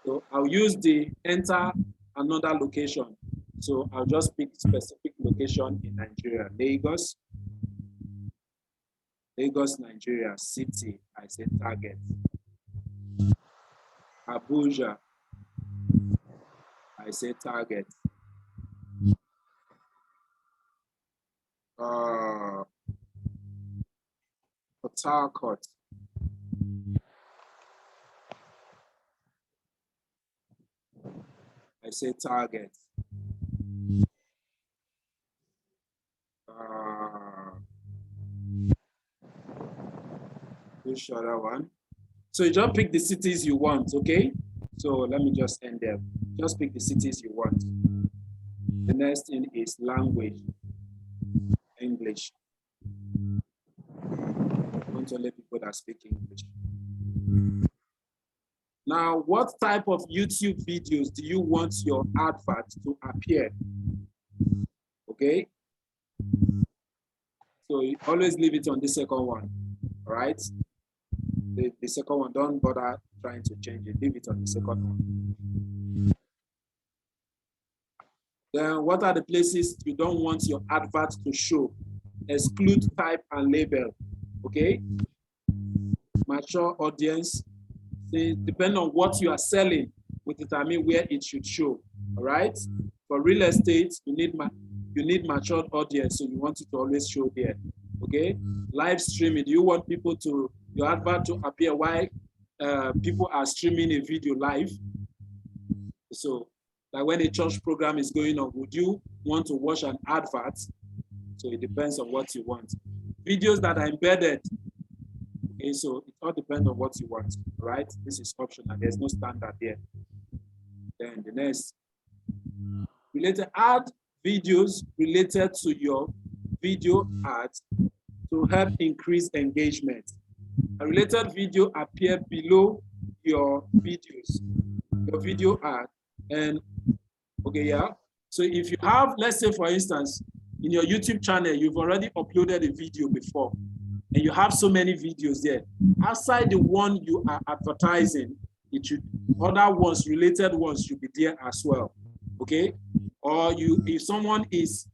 So I'll use the enter another location. So I'll just pick specific location in Nigeria. Lagos. Lagos, Nigeria, city, I say target. Abuja, I say target. Port Harcourt. I say target. Which other one? So you just pick the cities you want, okay? So let me just end there. Just pick the cities you want. The next thing is language. English. I want only people that speak English. Now, what type of YouTube videos do you want your advert to appear? Okay. So you always leave it on the second one, all right? The second one, don't bother trying to change it. Leave it on the second one. Then what are the places you don't want your advert to show? Exclude type and label, okay? Mature audience. See, depending on what you are selling, will determine where it should show, all right? For real estate, you need mature audience, so you want it to always show there, okay? Live streaming, do you want people to, your advert to appear while people are streaming a video live? So, like when a church program is going on, would you want to watch an advert? So it depends on what you want. Videos that are embedded, okay, Okay, so it all depends on what you want, right? This is optional. There's no standard there. Then the next, related add videos related to your video ads to help increase engagement. A related video appear below your videos, your video ad. And okay, yeah. So if you have, let's say for instance, in your YouTube channel, you've already uploaded a video before, and you have so many videos there. Outside the one you are advertising, it should, other ones, related ones should be there as well. Okay? Or if someone is,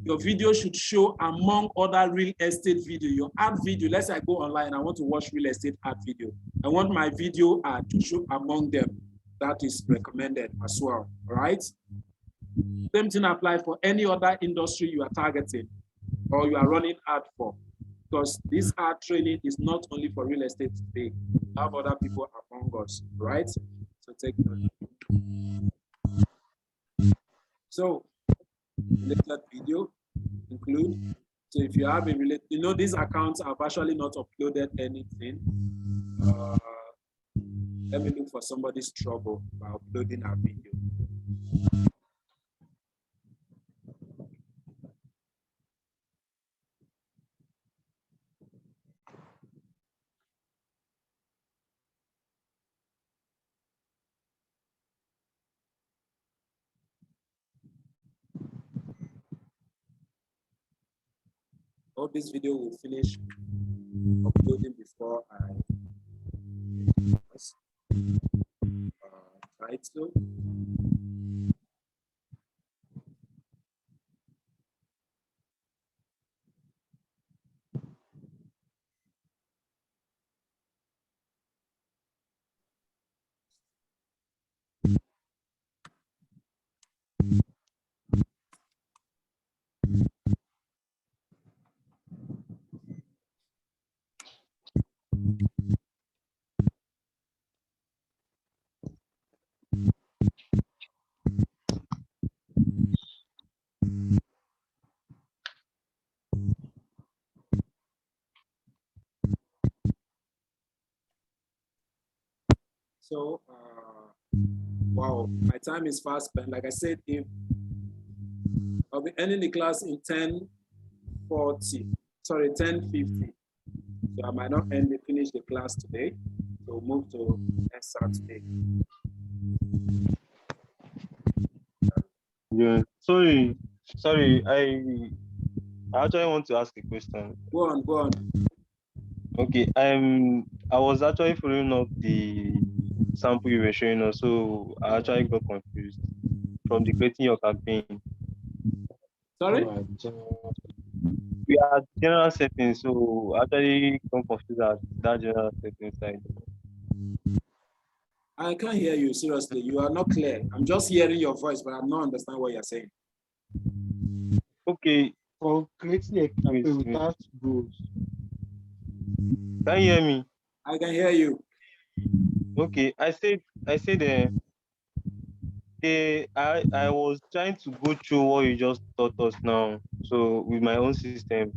your video should show among other real estate video. Your ad video, let's say I go online, I want to watch real estate ad video. I want my video ad to show among them. That is recommended as well, all right? Same thing applies for any other industry you are targeting or you are running ad for, because this ad training is not only for real estate today. We have other people among us, right? So take note. So related video include. So if you have a related, these accounts have actually not uploaded anything. Let me look for somebody's trouble by uploading our video. Hope this video will finish uploading before I title. So, wow, my time is fast spent. Like I said, if I'll be ending the class in 10:50. So I might not finish the class today. So move to next Saturday. Yeah, sorry. I actually want to ask a question. Go on. Okay, I was actually following up the sample you were showing us, so I actually got confused from the creating your campaign. Sorry? We are general settings, so actually got confused at that general settings side. I can't hear you, seriously. You are not clear. I'm just hearing your voice, but I'm not understanding what you're saying. Okay. For creating a campaign without goals. Can you hear me? I can hear you. Okay, I said I was trying to go through what you just taught us now, so with my own system,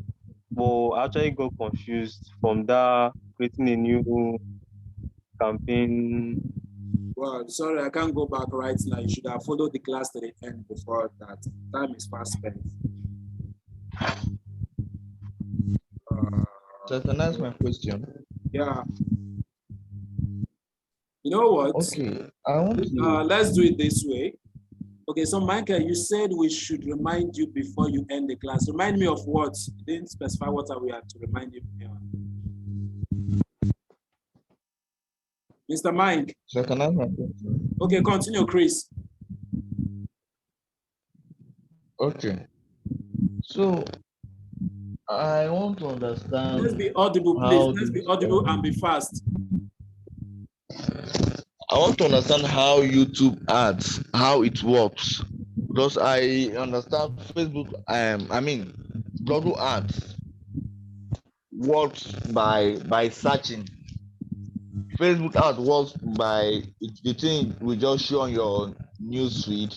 but I actually got confused from that creating a new campaign. Well, sorry, I can't go back right now. You should have followed the class to the end before that. Time is fast spent. So I can ask my question. Yeah. You know what? Okay, I want to. Let's do it this way. Okay, so Michael, you said we should remind you before you end the class. Remind me of what? You didn't specify what we have to remind you. Mr. Mike. So I can ask my question. Okay, continue, Chris. Okay. So I want to understand. Let's be audible, please. Let's be audible and be fast. I want to understand how YouTube ads, how it works. Because I understand Facebook, Google ads works by searching. Facebook ad works by the thing we just show on your news feed.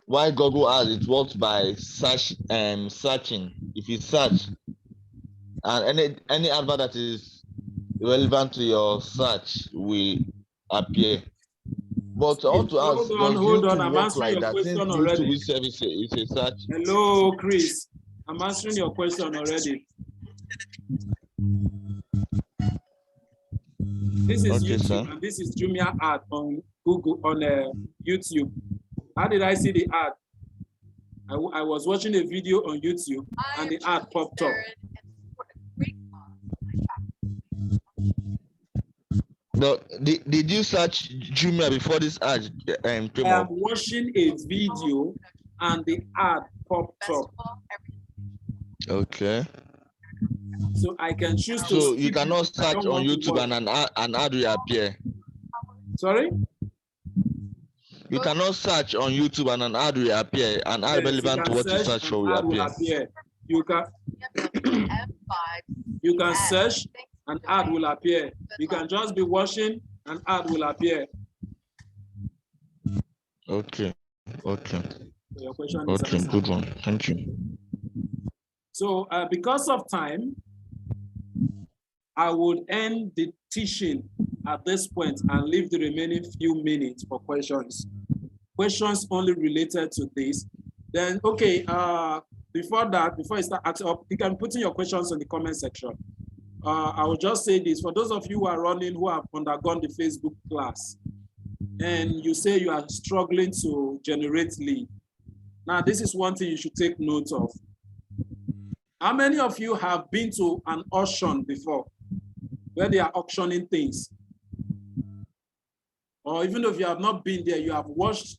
Why Google ads, it works by searching. If you search and any advert that is relevant to your search will appear. But I want to ask, Hold on. YouTube I'm work answering like your that? question Since already. YouTube service is a search. Hello, Chris. I'm answering your question already. This is Okay, YouTube, sir. and this is Jumia ad on Google, on YouTube. How did I see the ad? I was watching a video on YouTube, and the ad popped up. No, did you search Jumia before this ad came I am up? watching a video, and the ad popped up. Okay. So I can choose to. So you cannot if I search don't on want to YouTube watch. and an ad will appear. Sorry? You cannot search on YouTube and an ad will appear. An ad Yes, relevant to what you search for will ad will appear. You can you can search, an ad will appear. You can just be watching, an ad will appear. Okay. Okay. So your question is Okay, answered. good one. Thank you. So because of time, I would end the teaching at this point and leave the remaining few minutes for questions. Questions only related to this. Then, okay, before you start asking up, you can put in your questions in the comment section. I will just say this, for those of you who are running, who have undergone the Facebook class, and you say you are struggling to generate lead. Now, this is one thing you should take note of. How many of you have been to an auction before, where they are auctioning things? Or even if you have not been there, you have watched,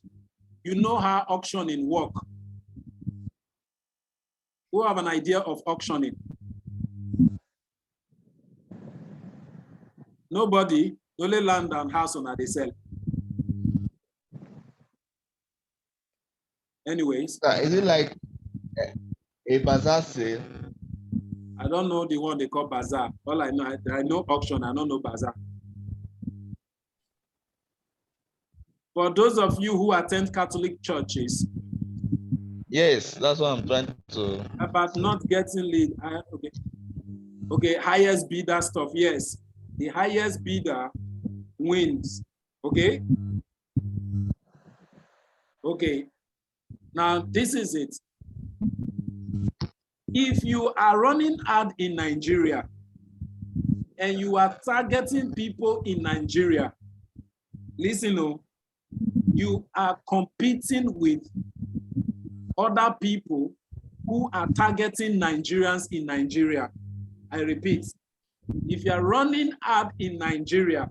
you know how auctioning works. Who have an idea of auctioning? Nobody, only land and house on they sell. Anyways. Is it like a bazaar sale? I don't know the one they call bazaar. All I know auction, I don't know bazaar. For those of you who attend Catholic churches. Yes, that's what I'm trying to. About not getting lead. Okay. Okay, highest bidder stuff. Yes. The highest bidder wins. Okay. Okay. Now, this is it. If you are running ad in Nigeria and you are targeting people in Nigeria, listen, you are competing with other people who are targeting Nigerians in Nigeria. I repeat, if you are running ad in Nigeria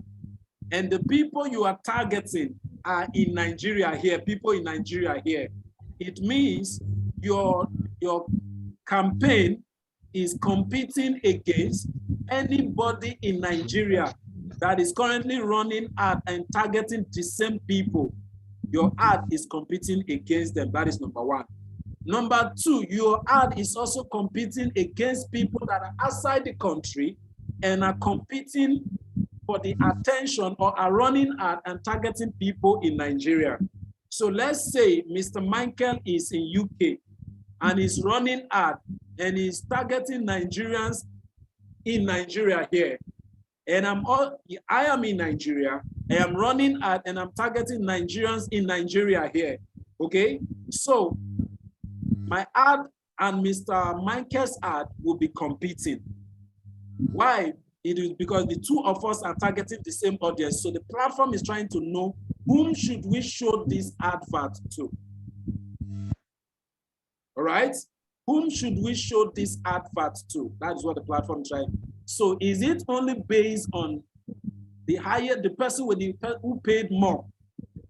and the people you are targeting are in Nigeria here, people in Nigeria here, it means your campaign is competing against anybody in Nigeria that is currently running ad and targeting the same people. Your ad is competing against them. That is number one. Number two, your ad is also competing against people that are outside the country and are competing for the attention or are running ad and targeting people in Nigeria. So let's say Mr. Michael is in UK and is running ad and is targeting Nigerians in Nigeria here. And I am in Nigeria, I am running ad and I'm targeting Nigerians in Nigeria here. Okay, so my ad and Mr. Michael's ad will be competing. Why? It is because the two of us are targeting the same audience. So the platform is trying to know whom should we show this advert to. All right? Whom should we show this advert to? That's what the platform is trying. So is it only based on the person who paid more,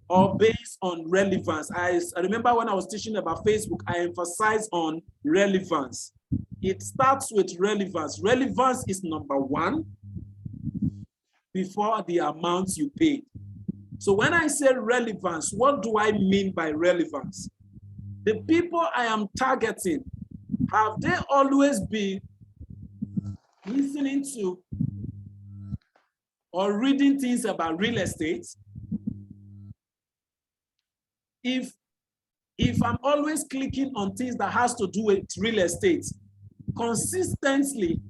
or based on relevance? I remember when I was teaching about Facebook, I emphasized on relevance. It starts with relevance. Relevance is number one before the amount you paid. So when I say relevance, what do I mean by relevance? The people I am targeting, have they always been listening to or reading things about real estate? If I'm always clicking on things that has to do with real estate, consistently,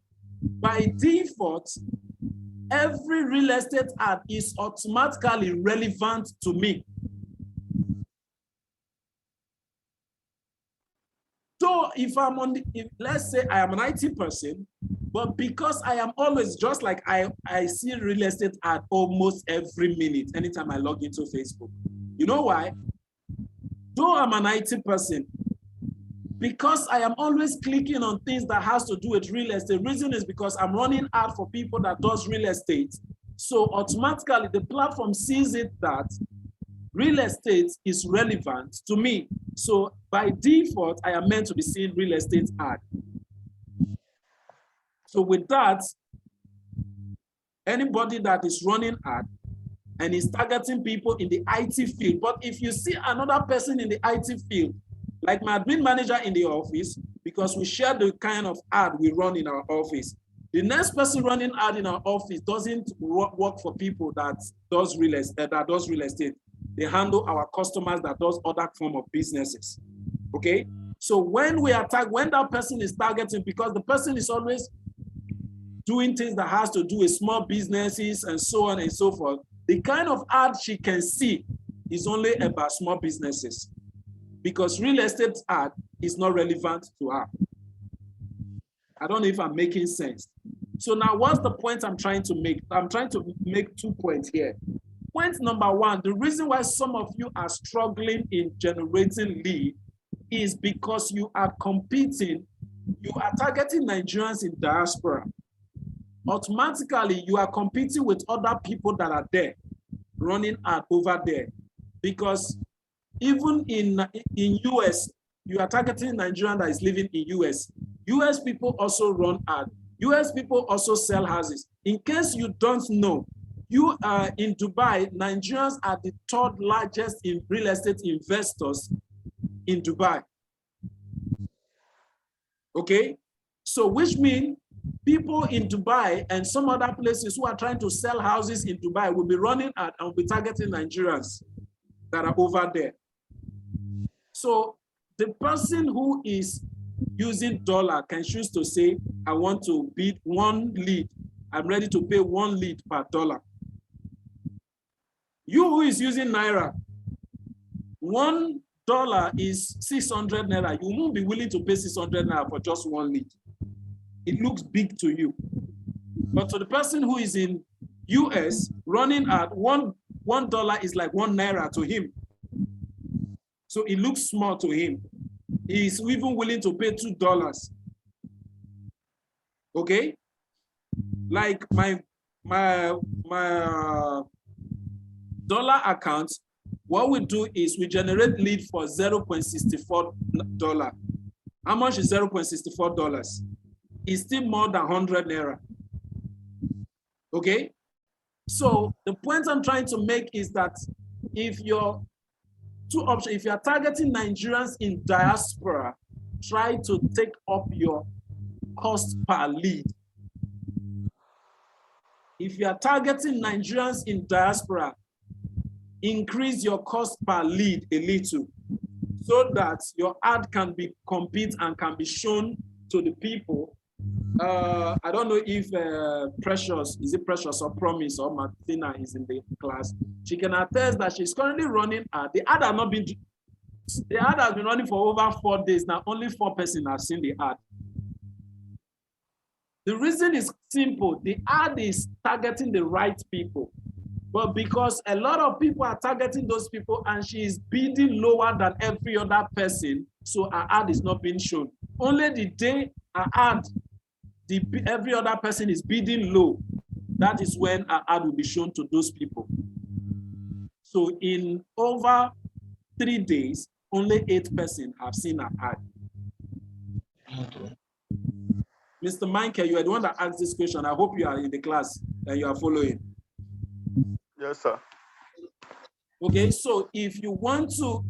by default, every real estate ad is automatically relevant to me. So if I'm on let's say I am an IT person, but because I am always, just like I see real estate ad almost every minute, anytime I log into Facebook. You know why? Though I'm an IT person, because I am always clicking on things that has to do with real estate, reason is because I'm running ad for people that does real estate. So automatically the platform sees it that real estate is relevant to me. So by default, I am meant to be seeing real estate ad. So with that, anybody that is running ad and is targeting people in the IT field, but if you see another person in the IT field, like my admin manager in the office, because we share the kind of ad we run in our office, the next person running ad in our office doesn't work for people that does real estate. They handle our customers that does other form of businesses. Okay, so when that person is targeting, because the person is always doing things that has to do with small businesses and so on and so forth, the kind of ad she can see is only about small businesses, because real estate ad is not relevant to her. I don't know if I'm making sense. So now what's the point I'm trying to make? I'm trying to make 2 points here. Point number one, the reason why some of you are struggling in generating lead is because you are competing, you are targeting Nigerians in diaspora. Automatically, you are competing with other people that are there, running ad over there. Because even in US, you are targeting Nigerian that is living in US. US people also run ad. US people also sell houses. In case you don't know, you are in Dubai, Nigerians are the third largest in real estate investors in Dubai. Okay, so which means people in Dubai and some other places who are trying to sell houses in Dubai will be running ad and will be targeting Nigerians that are over there. So the person who is using dollar can choose to say, I want to bid one lead. I'm ready to pay one lead per dollar. You who is using Naira, $1 is 600 Naira. You won't be willing to pay 600 Naira for just one lead. It looks big to you. But to the person who is in US running at $1 is like 1 Naira to him. So it looks small to him. He's even willing to pay $2. Okay? Like my dollar account, what we do is we generate lead for $0.64. How much is $0.64? It's still more than 100 Naira. Okay? So the point I'm trying to make is that if you're if you're targeting Nigerians in diaspora, try to take up your cost per lead. If you are targeting Nigerians in diaspora, increase your cost per lead a little so that your ad can be compete and can be shown to the people. I don't know if Precious, is it Precious or Promise or Martina is in the class. She can attest that she's currently running ad. The ad has been running for over 4 days now. Only 4 persons have seen the ad. The reason is simple. The ad is targeting the right people. But because a lot of people are targeting those people and she is bidding lower than every other person, so her ad is not being shown. Only the day her ad, every other person is bidding low, that is when her ad will be shown to those people. So in over 3 days, only 8 persons have seen her ad. Okay. Mr. Michael, you are the one that asked this question. I hope you are in the class and you are following. Yes, sir. Okay, so if you want to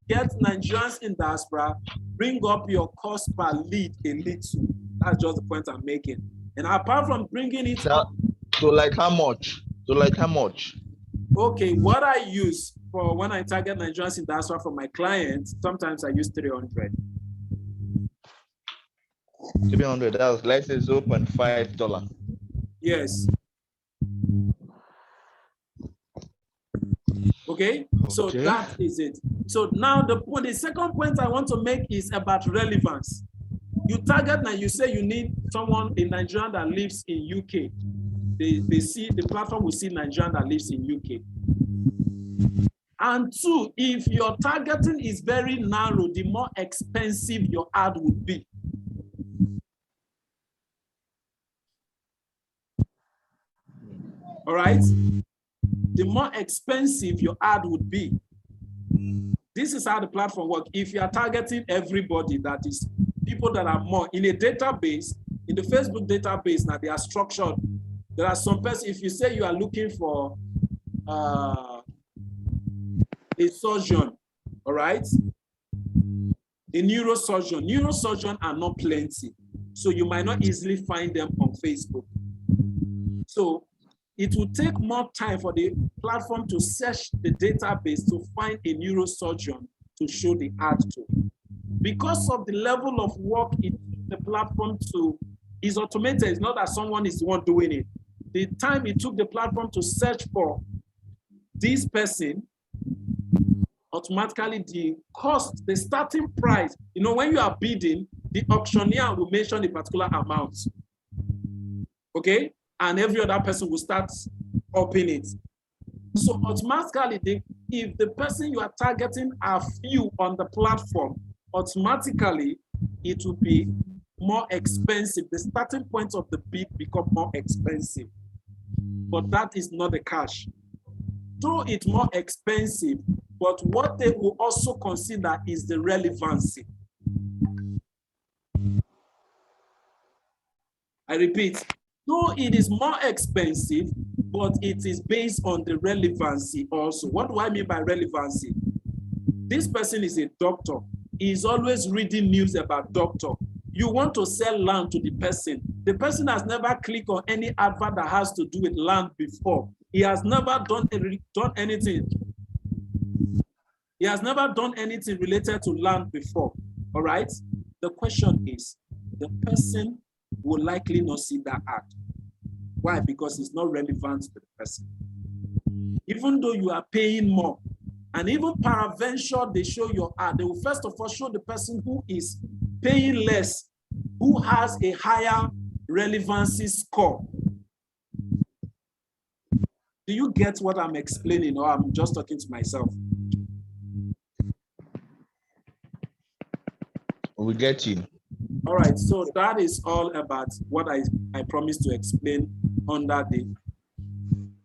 get Nigerians in diaspora, bring up your cost per lead a little. That's just the point I'm making. And apart from bringing it up. So like how much? Okay, what I use for when I target Nigerians in diaspora for my clients, sometimes I use 300. 300, that's let's say $0.5. Yes. Okay, so Okay. that is it. So now the second point I want to make is about relevance. You target now, you say you need someone in Nigeria that lives in UK. They see the platform will see Nigerian that lives in UK. And two, if your targeting is very narrow, the more expensive your ad would be. All right? The more expensive your ad would be. This is how the platform works. If you are targeting everybody, that is people that are more in a database, in the Facebook database, now they are structured. There are some persons, if you say you are looking for a surgeon, all right? A neurosurgeon are not plenty. So you might not easily find them on Facebook. So it will take more time for the platform to search the database to find a neurosurgeon to show the ad to. Because of the level of work the platform is automated, it's not that someone is the one doing it. The time it took the platform to search for this person, automatically the cost, the starting price, when you are bidding, the auctioneer will mention a particular amount. Okay? And every other person will start upping it. So automatically, if the person you are targeting are few on the platform, automatically it will be more expensive. The starting point of the bid become more expensive. But that is not the catch. Though it's more expensive, but what they will also consider is the relevancy. I repeat, though it is more expensive, but it is based on the relevancy also. What do I mean by relevancy? This person is a doctor. He is always reading news about doctor. You want to sell land to the person. The person has never clicked on any advert that has to do with land before. He has never done anything. He has never done anything related to land before. All right? The question is, the person will likely not see that ad. Why? Because it's not relevant to the person. Even though you are paying more, and even peradventure they show your ad, they will first of all show the person who is paying less, who has a higher relevancy score. Do you get what I'm explaining, or I'm just talking to myself? We get you. All right, so that is all about what I promised to explain under the.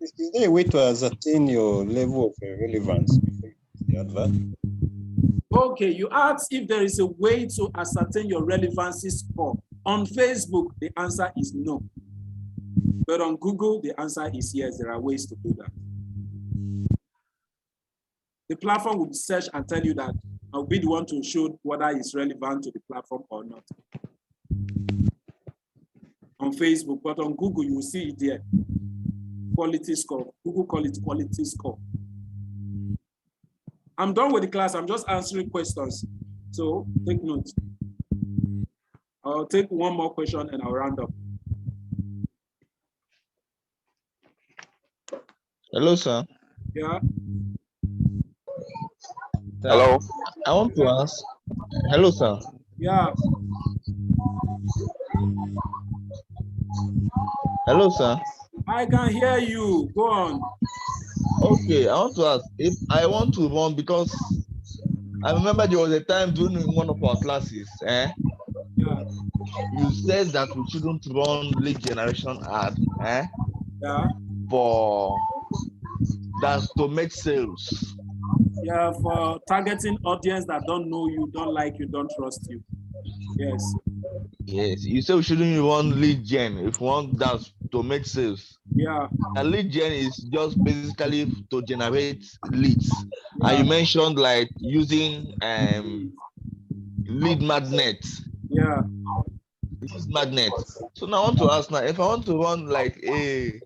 Is there a way to ascertain your level of relevance before you use the advert? Okay, you asked if there is a way to ascertain your relevancy score. On Facebook, the answer is no. But on Google, the answer is yes, there are ways to do that. The platform will search and tell you that I'll be the one to show whether it's relevant to the platform or not. On Facebook, but on Google, you will see it there. Quality score. Google call it quality score. I'm done with the class. I'm just answering questions. So take note. I'll take one more question and I'll round up. Hello, sir. Yeah. Hello. I want to ask. Hello, sir. Yeah. Hello, sir. I can hear you. Go on. Okay, I want to ask if I want to run, because I remember there was a time during one of our classes, Yeah. you said that we shouldn't run lead generation ad, Yeah. for that's to make sales. Yeah, for targeting audience that don't know you, don't like you, don't trust you. Yes. Yes, you said we shouldn't run lead gen if we want that to make sales. Yeah. And lead gen is just basically to generate leads. Yeah. And you mentioned like using lead magnet. Yeah. Lead magnet. So now I want to ask now, if I want to run like a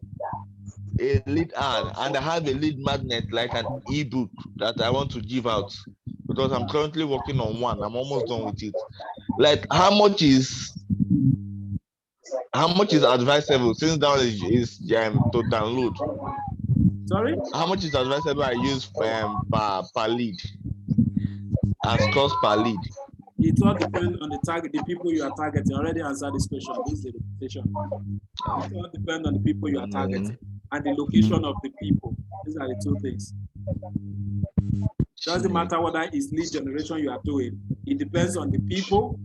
lead ad and I have a lead magnet like an ebook that I want to give out, because I'm currently working on one, I'm almost done with it. Like how much is advisable, since that is to download? Sorry? How much is advisable I use per lead? As cost per lead? It all depends on the target, the people you are targeting. I already answered this question. This is the repetition. It all depends on the people you are targeting and the location of the people. These are the two things. Doesn't matter whether it's lead generation you are doing. It depends on the people,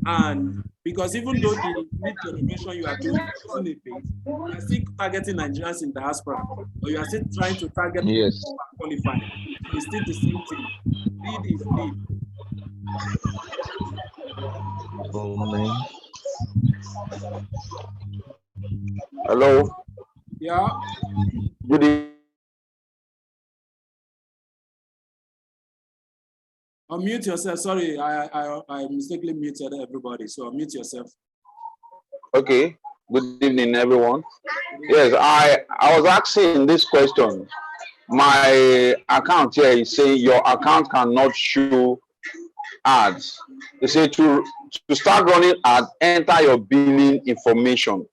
and because even though the lead generation you are doing using a page, you are still targeting Nigerians in diaspora, or you are still trying to target people Yes. who are qualified. So it's still the same thing. Lead is lead. Oh man. Hello. Yeah. Good evening. Unmute yourself. Sorry, I mistakenly muted everybody. So unmute yourself. Okay. Good evening, everyone. Yes, I was asking this question. My account here is saying your account cannot show ads. They say to start running ads, enter your billing information.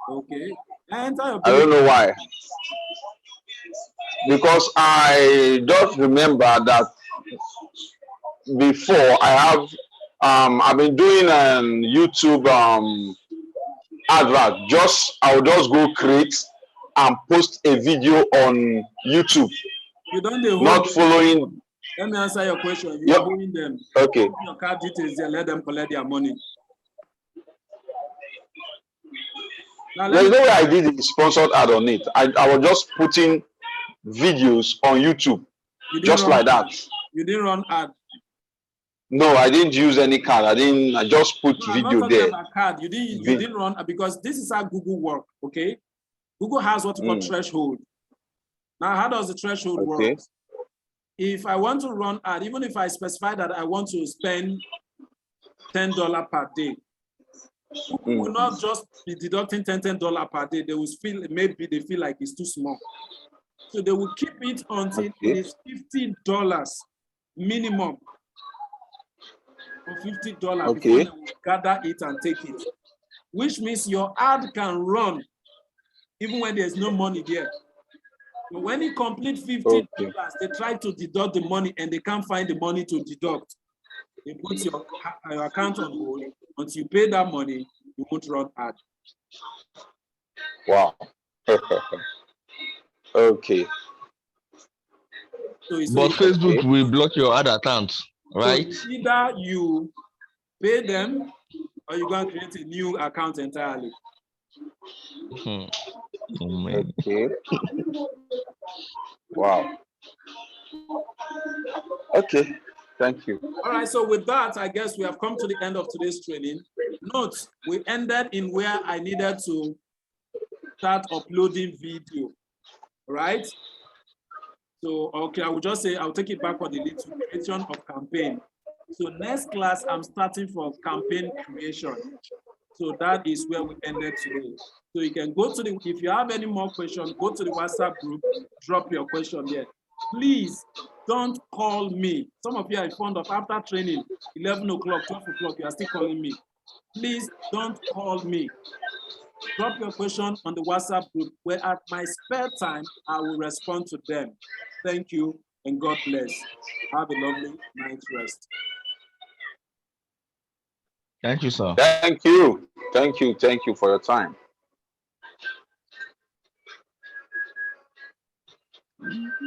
Okay. Enter your I don't billing. know why. Because I just remember that before I've been doing YouTube advert. I'll just go create and post a video on YouTube. You don't hold Not them. following. Let me answer your question. You Yep. are holding them. Okay. Put your card details there. Let them collect their money. Now, There's no way I did a sponsored ad on it. I was just putting videos on YouTube, just like that. You didn't run ad. No, I didn't use any card. I just put No, I'm not video talking there. about card. You didn't run, because this is how Google work. Okay, Google has what you call threshold. Now, how does the threshold work? If I want to run ad, even if I specify that I want to spend $10 per day, Google will not just be deducting $10 per day. They will maybe they feel like it's too small. So they will keep it until it is $50 minimum. For $50 before they will gather it and take it. Which means your ad can run even when there's no money there. But when you complete $50, they try to deduct the money and they can't find the money to deduct. They put your account on hold. Once you pay that money, you won't run ad. Wow. Okay. But Facebook will block your ad account, right? So either you pay them or you're going to create a new account entirely. Oh, man. Okay. Wow. Okay. Thank you. All right, so with that, I guess we have come to the end of today's training. Note, we ended in where I needed to start uploading video, right? So, okay, I will just say, I'll take it back on the lead to creation of campaign. So next class, I'm starting from campaign creation. So that is where we ended today. So you can go to if you have any more questions, go to the WhatsApp group, drop your question there. Please don't call me. Some of you are fond of after training, 11 o'clock, 12 o'clock, you are still calling me. Please don't call me. Drop your question on the WhatsApp group, where at my spare time, I will respond to them. Thank you and God bless. Have a lovely night's rest. Thank you, sir. Thank you. Thank you. Thank you for your time.